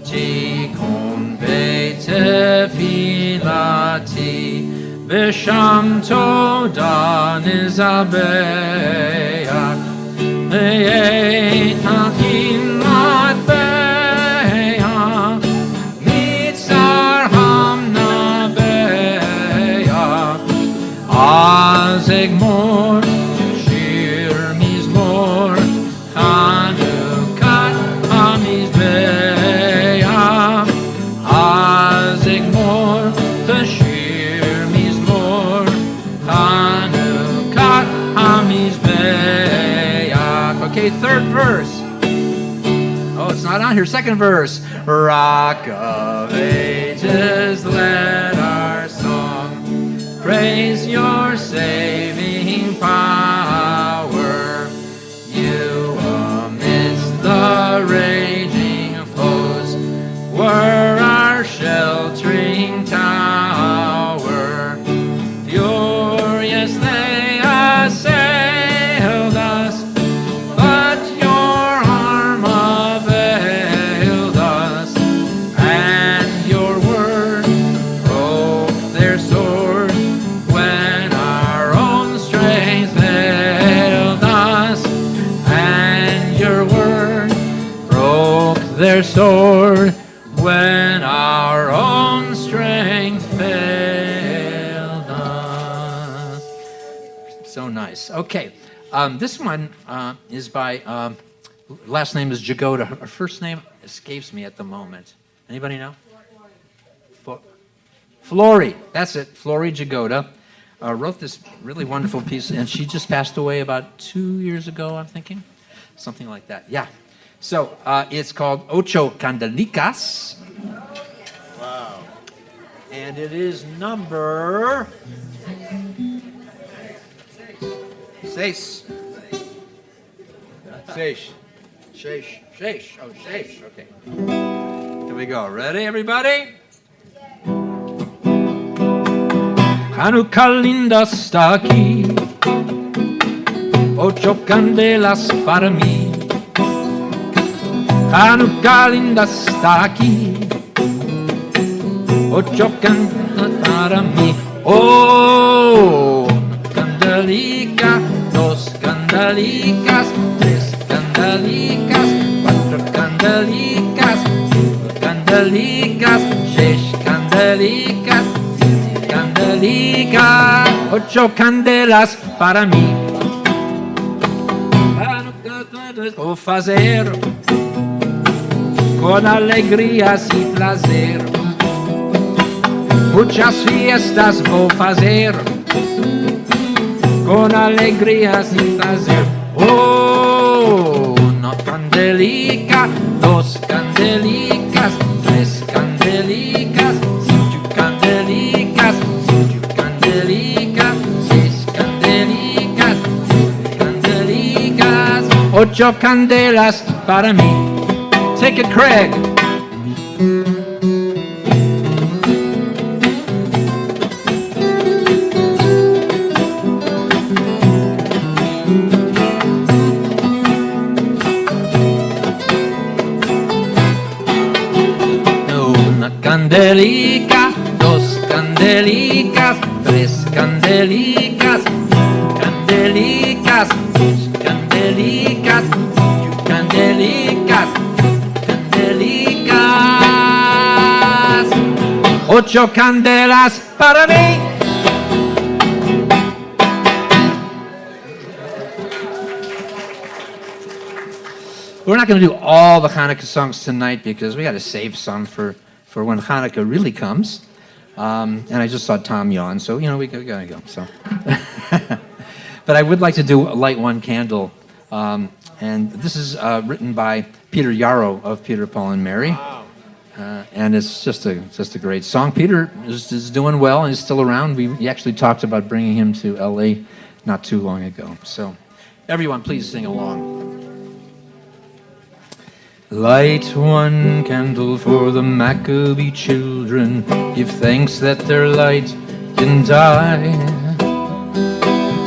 Tikun Beit Tefilati V'sham Toda Nizabeach Le'etachim Matbeach Mitzar Hamnabeach Azegmor Shir Mizmor Chanukah Hamizbeach Azegmor Shir Mizmor Chanukah Hamizbeach. Okay, third verse. Oh, it's not on here. Second verse. Rock of ages, let our song praise your saving power. You amidst the raging foes were our sheltering tower. Furious they assailed us, but your arm availed us, and your word broke their sword when our own strength failed us, and your word broke their sword when our own strength failed us. So nice. Okay, this one is by, last name is Jagoda. Her first name escapes me at the moment. Anybody know? Flory. That's it. Flory Jagoda wrote this really wonderful piece, and she just passed away about 2 years ago, I'm thinking. Something like that. Yeah. So it's called Ocho Candelicas. Wow. And it is number Seis. Seish. Sheish. Sheish. Oh, sheish. Okay. Here we go. Ready, everybody? Hanukkah linda está aquí. 8 candelas para mí. Hanukkah linda está aquí. 8 candelas para mí. Oh, candelica, 2 candelicas, 3 candelicas, 4 candelicas, 5 candelicas, 6 candelicas, 7 candelicas, 8 candelas para mí. Vou fazer com alegrias e prazer. Muitas fiestas vou fazer com alegrias e prazer. Oh, 1 candelica, 2 candelicas, 3 candelicas, 5 candelicas, 7 candelicas, 6 candelicas, 7 candelicas, 8 candelas para mim. Take it, Craig. Candelica, 2 candelicas, 3 candelicas, candelicas, 6 candelicas, 8 candelicas, candelicas, 8 candelas para mí. We're not going to do all the Hanukkah songs tonight because we got to save some for when Hanukkah really comes. And I just saw Tom yawn, so, we gotta go. So, but I would like to do Light One Candle. And this is written by Peter Yarrow of Peter, Paul, and Mary. Wow. And it's just a great song. Peter is doing well and is still around. We actually talked about bringing him to LA not too long ago. So, everyone, please sing along. Light one candle for the Maccabee children. Give thanks that their light didn't die.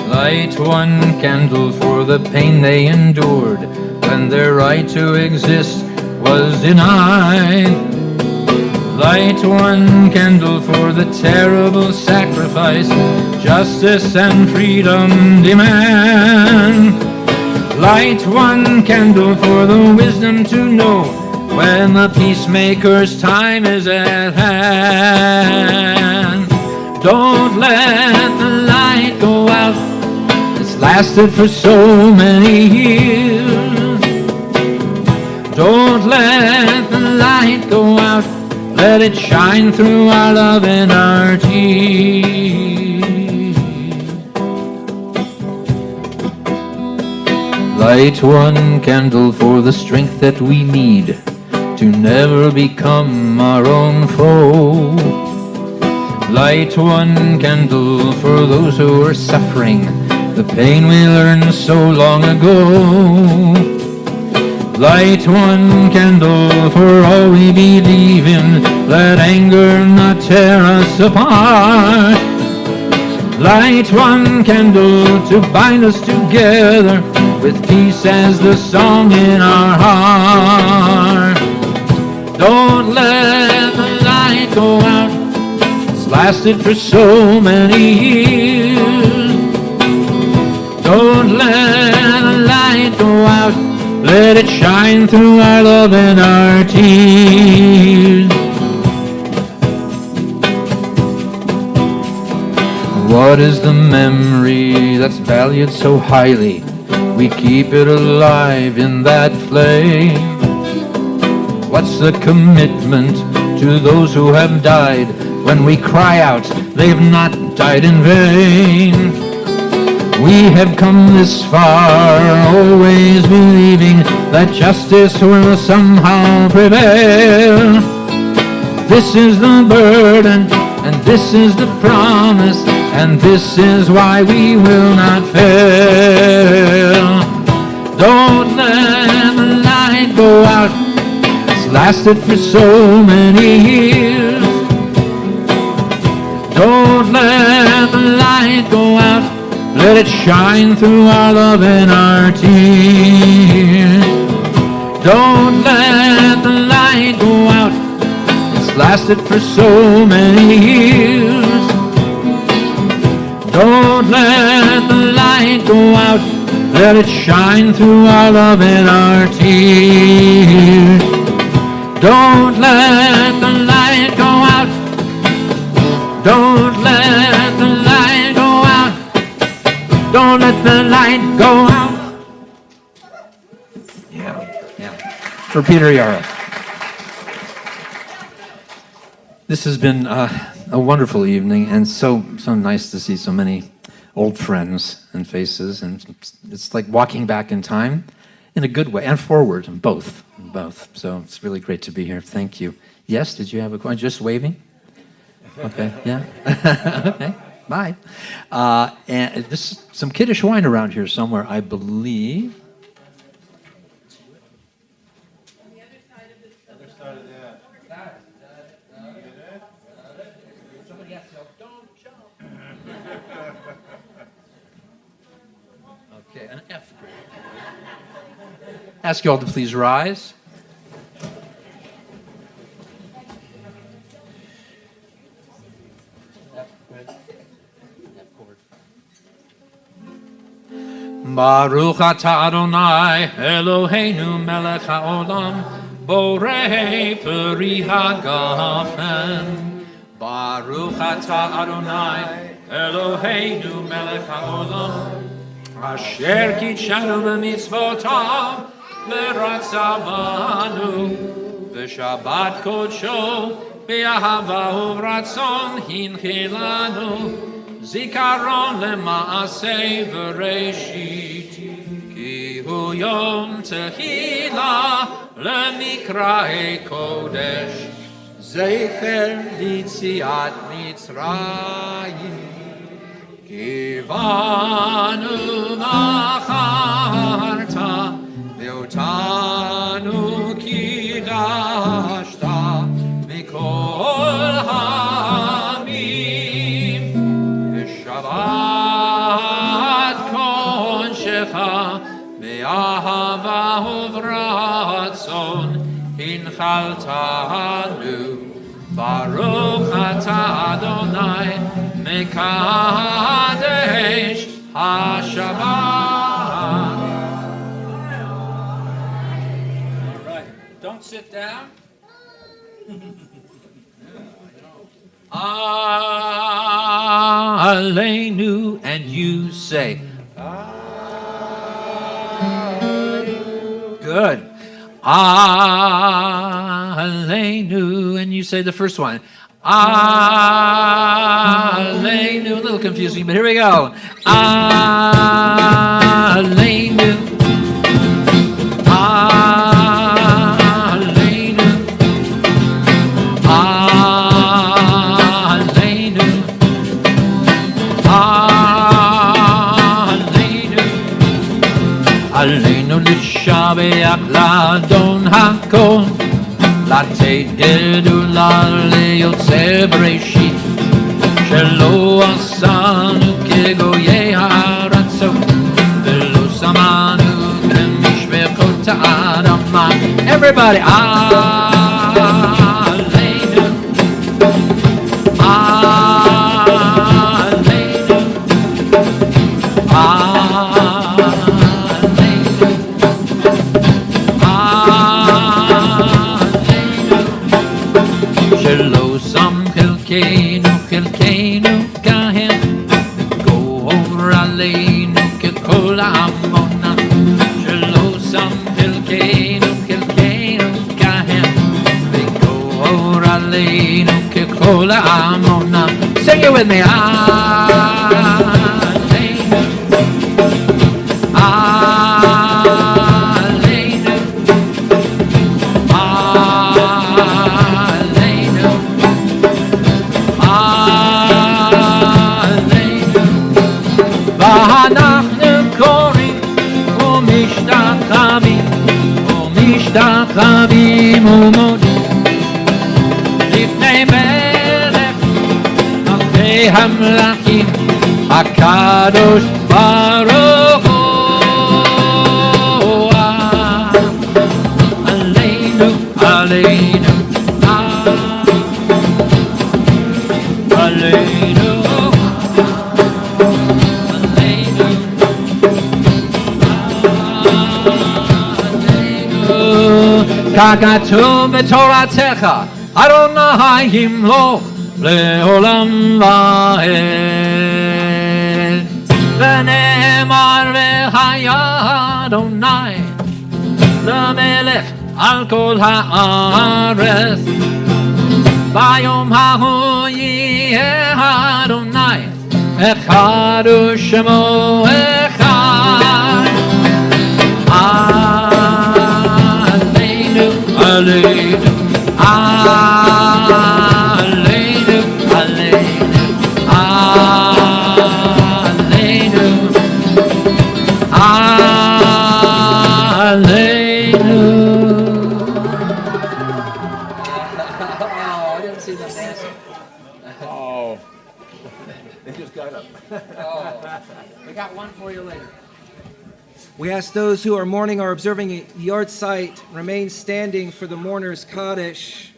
Light one candle for the pain they endured when their right to exist was denied. Light one candle for the terrible sacrifice justice and freedom demand. Light one candle for the wisdom to know when the peacemaker's time is at hand. Don't let the light go out. It's lasted for so many years. Don't let the light go out. Let it shine through our love and our tears. Light one candle for the strength that we need to never become our own foe. Light one candle for those who are suffering the pain we learned so long ago. Light one candle for all we believe in. Let anger not tear us apart. Light one candle to bind us together with peace as the song in our heart. Don't let the light go out. It's lasted for so many years. Don't let the light go out. Let it shine through our love and our tears. What is the memory that's valued so highly? We keep it alive in that flame. What's the commitment to those who have died when we cry out they've not died in vain? We have come this far, always believing that justice will somehow prevail. This is the burden, and this is the promise, and this is why we will not fail. Don't let the light go out. It's lasted for so many years. Don't let the light go out. Let it shine through our love and our tears. Don't let the light go out. It's lasted for so many years. Don't let the light go out. Let it shine through our love and our tears. Don't let the light go out. Don't let the light go out. Don't let the light go out. Yeah. For Peter Yara. This has been a wonderful evening, and so nice to see so many old friends and faces, and it's like walking back in time in a good way, and forward, and both. So it's really great to be here. Thank you. Yes, did you have a question? Just waving? Okay, yeah. Okay, bye. And there's some Kaddish wine around here somewhere, I believe. Okay, an F grade. Ask you all to please rise. Baruch atah Adonai Eloheinu melech haolam borei peri hagafen. Baruch atah Adonai Eloheinu melech haolam asher kitshanu b'mitzvotav v'ratzavanu v'shabbat kodsho b'ahava uvratzon hinchilanu Zikaron lemaaseh v'reshit ki hu yom tehila lemikrae kodesh zecher litziat Mitzrayim kivanu macharta ve'otanu kidashta mikol Shabbat konshecha be'ahava uvratzon hinchaltanu Baruch atah Adonai mekadesh haShabbat. All right, don't sit down. Aleinu, and you say. Good. Aleinu, and you say the first one. Aleinu, a little confusing, but here we go. Aleinu. Aleinu l'shabeach l'adon hakol לתת גדולה ליוצר בראשית שלא עשנו כגויי הארצות ולא שמענו כמשפחות האדמה. Everybody, חלקנו כהם גאור עלינו ככל העמונה שלא שם חלקנו כהם וגאור עלינו ככל העמונה. Sing it with me. המלכים הקדוש ברוך הוא עלינו עלינו עלינו ככתוב בתורתך, אדוני ימלוך לעולם ועד. ונאמר והיה אדוני למלך על כל הארץ. ביום ההוא יהיה אדוני אחד ושמו אחד. Alleluia, Alleluia, Alleluia, Alleluia. Oh, I didn't see them dancing. Oh. They just got up. Oh, we got one for you later. We ask those who are mourning or observing a yard site remain standing for the mourner's Kaddish,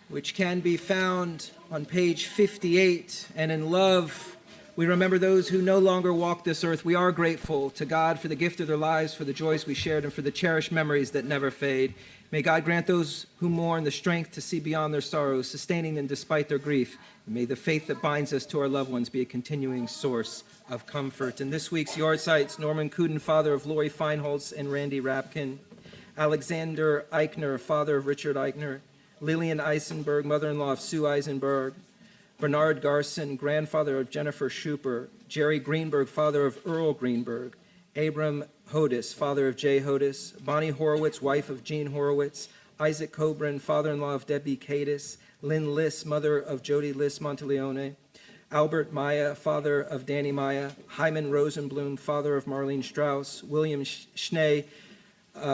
which can be found on page 58. And in love, we remember those who no longer walk this earth. We are grateful to God for the gift of their lives, for the joys we shared, and for the cherished memories that never fade. May God grant those who mourn the strength to see beyond their sorrows, sustaining them despite their grief. And may the faith that binds us to our loved ones be a continuing source of comfort. In this week's yard sites, Norman Kuden, father of Lori Feinholz and Randy Rapkin, Alexander Eichner, father of Richard Eichner, Lillian Eisenberg, mother-in-law of Sue Eisenberg, Bernard Garson, grandfather of Jennifer Schuper, Jerry Greenberg, father of Earl Greenberg, Abram Hodis, father of Jay Hodis, Bonnie Horowitz, wife of Gene Horowitz, Isaac Cobran, father-in-law of Debbie Cadis, Lynn Liss, mother of Jody Liss Monteleone, Albert Maya, father of Danny Maya, Hyman Rosenblum, father of Marlene Strauss, William Schnee,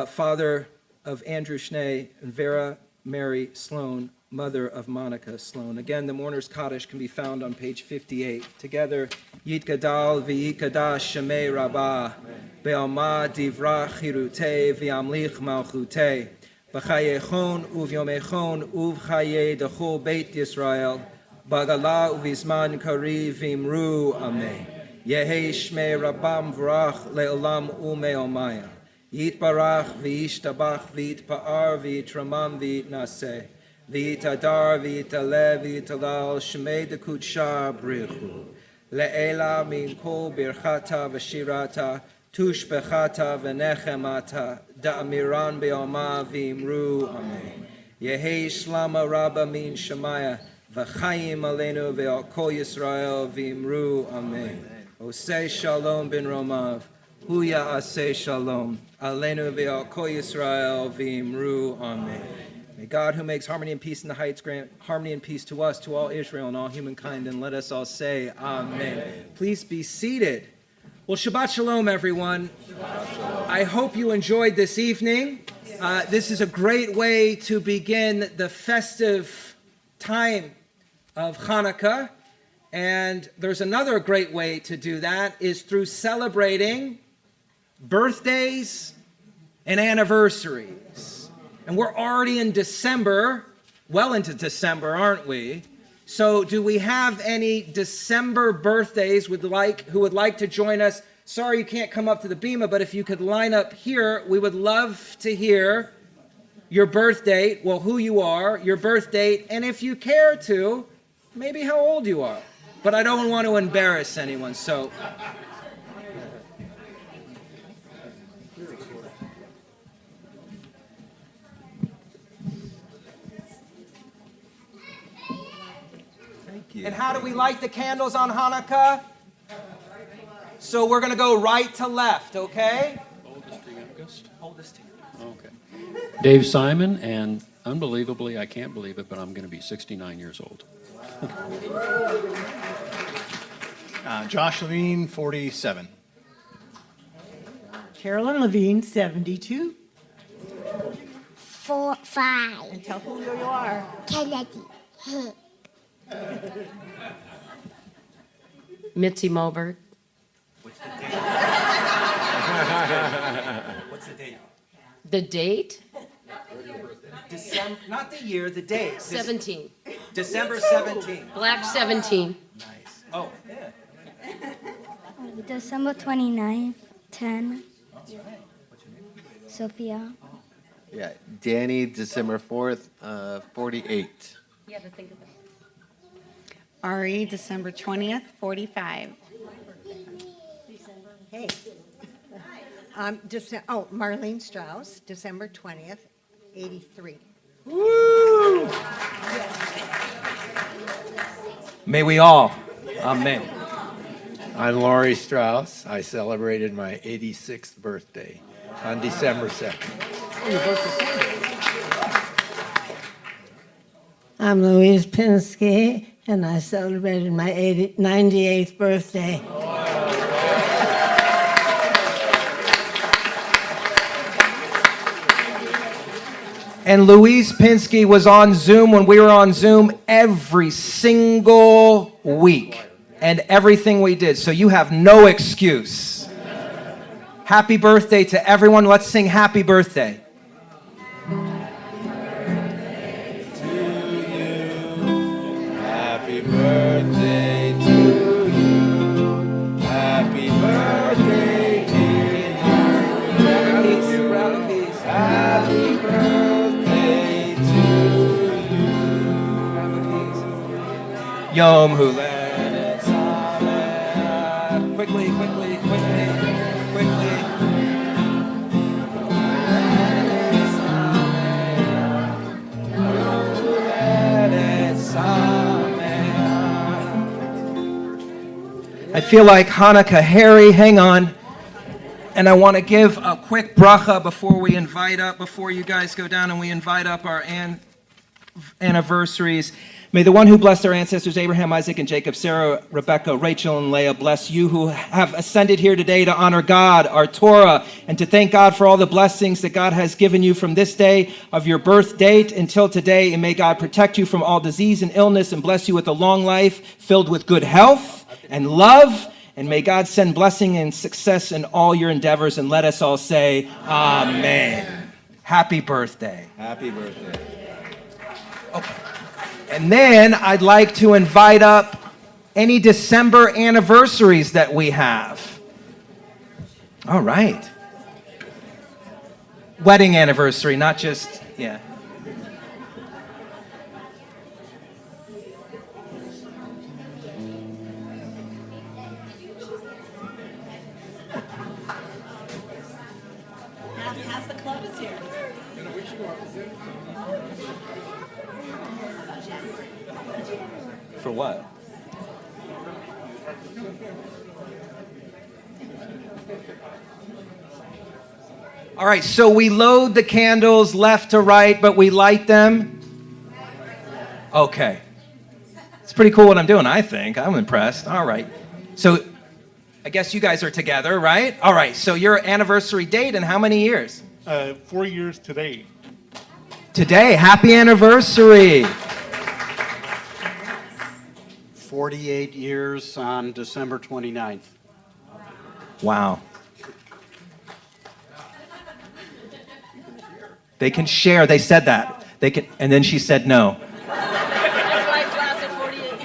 father of Andrew Schnee, and Vera Mary Sloan, mother of Monica Sloan. Again, the mourner's Kaddish can be found on page 58. Together, Yit Gadal v'Yikadash Shemei Rabbah, Be'alma Divra Chirutei v'Yamlich Malchutei, B'chayechon uvyomechon uvchaye dechol Beit Yisrael, Bagala uvizman kari vimru amen. Yehi shmei Rabbam v'rach le'olam u'me'omaya. Yitbarach v'yishtabach v'yitpa'ar v'yitramam v'yitnaseh. V'yitadar v'yitaleh v'yitalal shmei dekutsha brichu. Le'ela min kol birchata v'shirata tushbechata v'nechemata da'amiran be'oma v'imru amen. Yehi shlama rabba min shemaya v'chayim aleinu ve'al kol Yisrael v'imru amen. Osei shalom ben Romav, huya aseh shalom, aleinu ve'al kol Yisrael v'imru amen. May God, who makes harmony and peace in the heights, grant harmony and peace to us, to all Israel and all humankind, and let us all say amen. Please be seated. Well, Shabbat Shalom, everyone. Shabbat Shalom. I hope you enjoyed this evening. This is a great way to begin the festive time of Hanukkah. And there's another great way to do that is through celebrating birthdays and anniversaries. And we're already in December, well into December, aren't we? So do we have any December birthdays who would like to join us? Sorry you can't come up to the bima, but if you could line up here, we would love to hear your birth date, well, who you are, your birth date, and if you care to, maybe how old you are. But I don't want to embarrass anyone, so... And how do we light the candles on Hanukkah? So we're going to go right to left, okay? Oldest to youngest? Oldest to youngest. Okay. Dave Simon, and unbelievably, I can't believe it, but I'm going to be 69 years old. Josh Levine, 47. Carolyn Levine, 72. 5. And tell Julio you are. Kennedy. Mitzi Moberg. What's the date? The date? December, not the year, the date. 17. December 17th. Black 17. Nice. Oh, yeah. December 29th, 10. Sophia. Yeah, Danny, December 4th, 48. You have to think of it. Ari, December 20th, 45. Hey. Marlene Strauss, December 20th, 83. Woo! May we all. Amen. I'm Laurie Strauss. I celebrated my 86th birthday on December 2nd. I'm Louise Pinsky, and I celebrated my 98th birthday. And Louise Pinsky was on Zoom when we were on Zoom every single week and everything we did. So you have no excuse. Happy birthday to everyone. Let's sing happy birthday. Happy birthday to you. Happy birthday, dear. Happy birthday to you. Yom Hulet Sameach. Quickly. I feel like Hanukkah Harry, hang on. And I want to give a quick bracha before you guys go down and we invite up our anniversaries. May the one who blessed our ancestors, Abraham, Isaac, and Jacob, Sarah, Rebecca, Rachel, and Leah, bless you who have ascended here today to honor God, our Torah, and to thank God for all the blessings that God has given you from this day of your birth date until today. And may God protect you from all disease and illness and bless you with a long life filled with good health and love. And may God send blessing and success in all your endeavors. And let us all say, Amen. Happy birthday. Happy birthday. Okay. And then I'd like to invite up any December anniversaries that we have. All right. Wedding anniversary, not just, yeah. Half the club is here. For what? All right, so we load the candles left to right, but we light them. Okay. It's pretty cool what I'm doing, I think. I'm impressed. All right. So I guess you guys are together, right? All right, so your anniversary date and how many years? 4 years today. Today, happy anniversary. 48 years on December 29th. Wow. They can share. They said that. They can, and then she said no.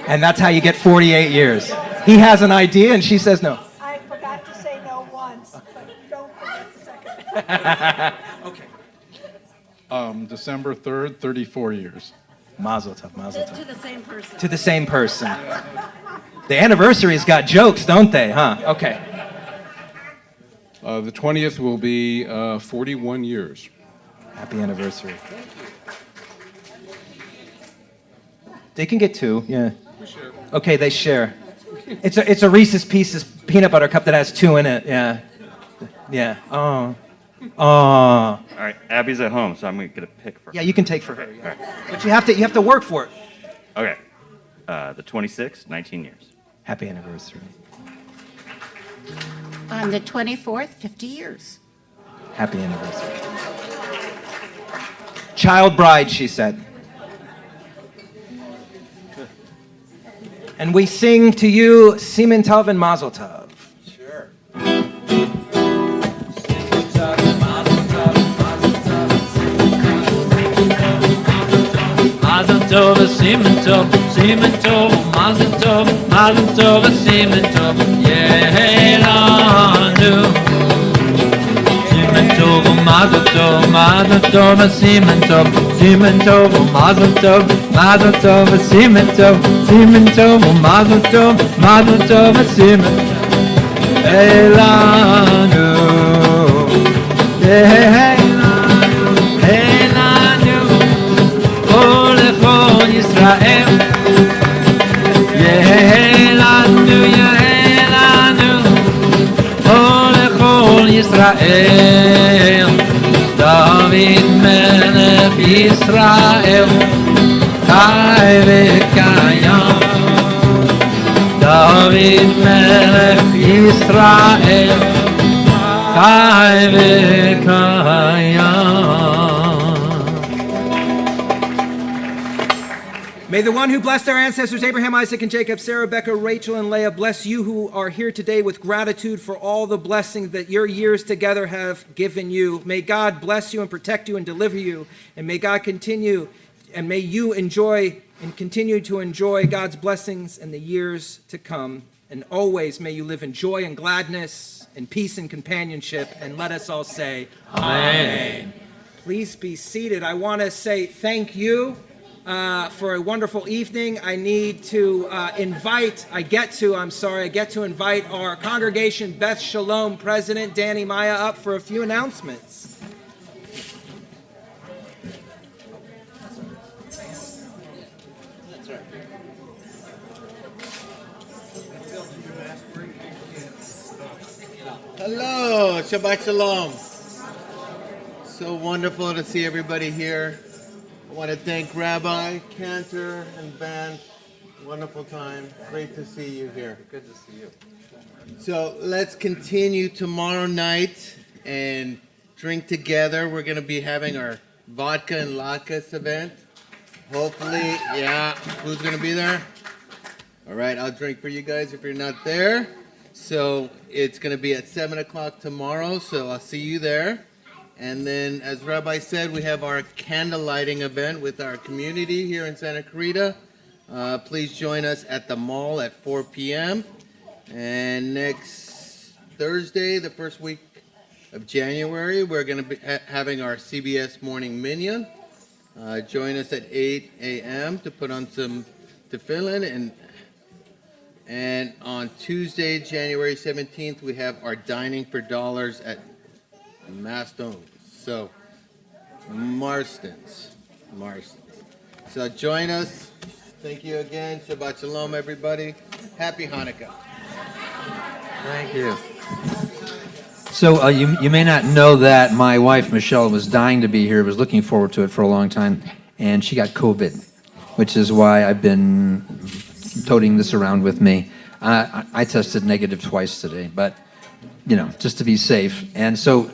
And that's how you get 48 years. He has an idea and she says no. I forgot to say no once, but don't forget the second. Okay. December 3rd, 34 years. Mazel tov, mazel tov. To the same person. To the same person. The anniversaries got jokes, don't they, huh? Okay. The 20th will be 41 years. Happy anniversary. They can get two, yeah. We share. Okay, they share. It's a Reese's Pieces peanut butter cup that has two in it, yeah. Yeah. Oh. Oh. All right, Abby's at home, so I'm going to get a pick for her. Yeah, you can take for her. Yeah. But you have to work for it. Okay. The 26th, 19 years. Happy anniversary. On the 24th, 50 years. Happy anniversary. Child bride, she said. And we sing to you Siman Tov and Mazel Tov. Sure. Mazel tov, Siman tov, Siman tov, Mazel tov, Mazel tov, Siman tov, Yehelanu. Siman tov, Mazel tov, Mazel tov, Siman tov, Siman tov, Mazel tov, Mazel tov, Siman tov, Siman tov, Mazel tov, Mazel tov, Siman Yehelanu. Israel, Yehelanu, Yehelanu, oh lechol Yisrael, David Melech Yisrael, Chai v'kayam, David Melech Yisrael, Chai v'kayam. May the one who blessed our ancestors, Abraham, Isaac, and Jacob, Sarah, Rebecca, Rachel, and Leah, bless you who are here today with gratitude for all the blessings that your years together have given you. May God bless you and protect you and deliver you. And may God continue, and may you enjoy and continue to enjoy God's blessings in the years to come. And always may you live in joy and gladness and peace and companionship. And let us all say, Amen. Please be seated. I want to say thank you. For a wonderful evening. I get to invite our congregation Beth Shalom president, Danny Maya, up for a few announcements. Hello, Shabbat Shalom. So wonderful to see everybody here. I want to thank Rabbi, Cantor, and Band. Wonderful time. Great to see you here. Good to see you. So let's continue tomorrow night and drink together. We're going to be having our vodka and latkes event. Hopefully, yeah. Who's going to be there? All right, I'll drink for you guys if you're not there. So it's going to be at 7 o'clock tomorrow, so I'll see you there. And then, as Rabbi said, we have our candle lighting event with our community here in Santa Clarita. Please join us at the mall at 4 p.m. And next Thursday, the first week of January, we're going to be having our CBS morning minyan. Join us at 8 a.m. to put on some tefillin. And on Tuesday, January 17th, we have our Dining for Dollars at Marston's. So, Marston's. So join us. Thank you again. Shabbat Shalom, everybody. Happy Hanukkah. Thank you. So you may not know that my wife, Michelle, was dying to be here, was looking forward to it for a long time, and she got COVID, which is why I've been toting this around with me. I tested negative twice today, but, just to be safe. And so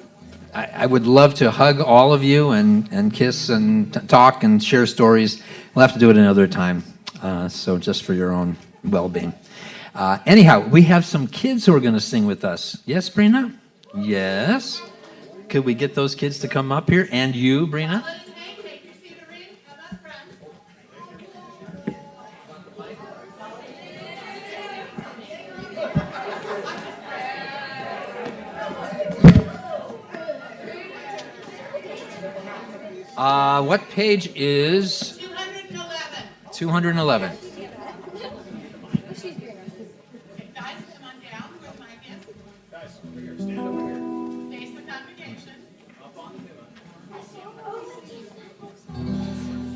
I would love to hug all of you and kiss and talk and share stories. We'll have to do it another time, so just for your own well-being. Anyhow, we have some kids who are going to sing with us. Yes, Brina? Yes. Could we get those kids to come up here? And you, Brina? What page is 211? 211. Guys, come on down. Where's my gift? Guys, stand over here. Face the congregation.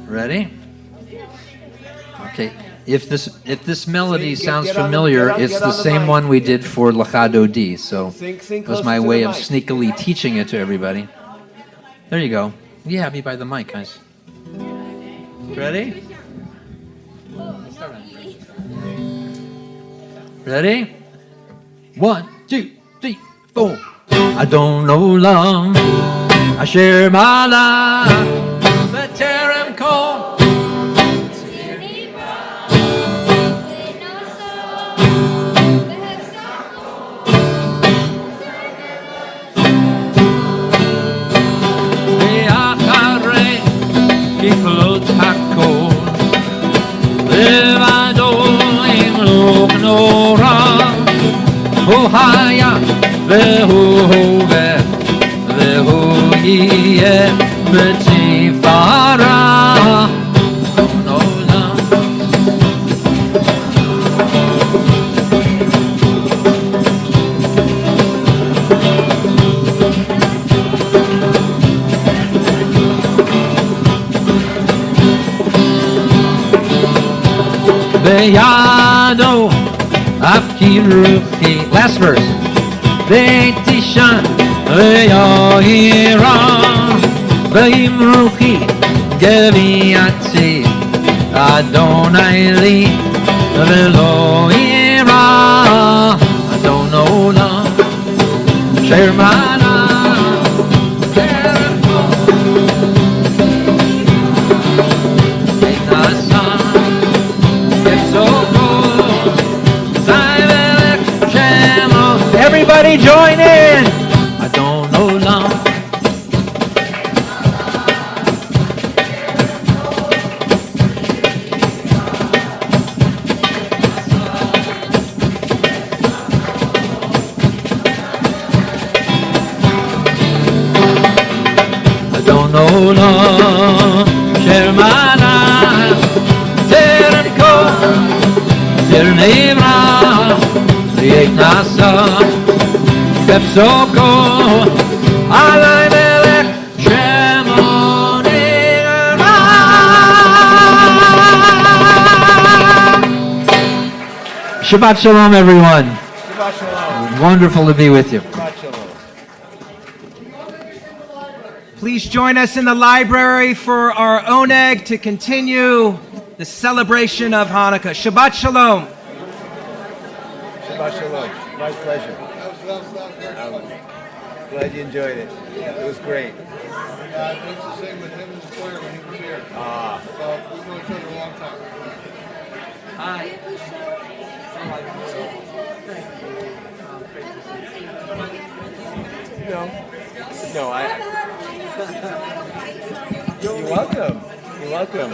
Ready? Okay. If this melody sounds familiar, it's the same one we did for Lachado D. So it was my way of sneakily teaching it to everybody. There you go. Yeah, be by the mic, guys. Ready? Ready? 1, 2, 3, 4. I don't know long. I share my life, but tear him cold. נפלות הכל לבדו ימלוך נורא הוא היה והוא הווה והוא יהיה בתפארה לעולם. בידו אפקיר רוחי. Last verse. ותישן ויהירה ועם רוחי גביעתי אדוני לי ולא יירא אדון עולם אשר מנה Everybody join in! I don't know long. I don't know long. Shermana, Terenko, Ternevra, Riek Nasa. Kepsoko alay melech shemonim Shabbat Shalom, everyone. Shabbat Shalom. Wonderful to be with you. Shabbat Shalom. Please join us in the library for our oneg to continue the celebration of Hanukkah. Shabbat Shalom. Shabbat Shalom. My pleasure. Glad you enjoyed it. It was great. It's the same with him and the choir when he was here. So we've known each other a long time. No, You're welcome. You're welcome.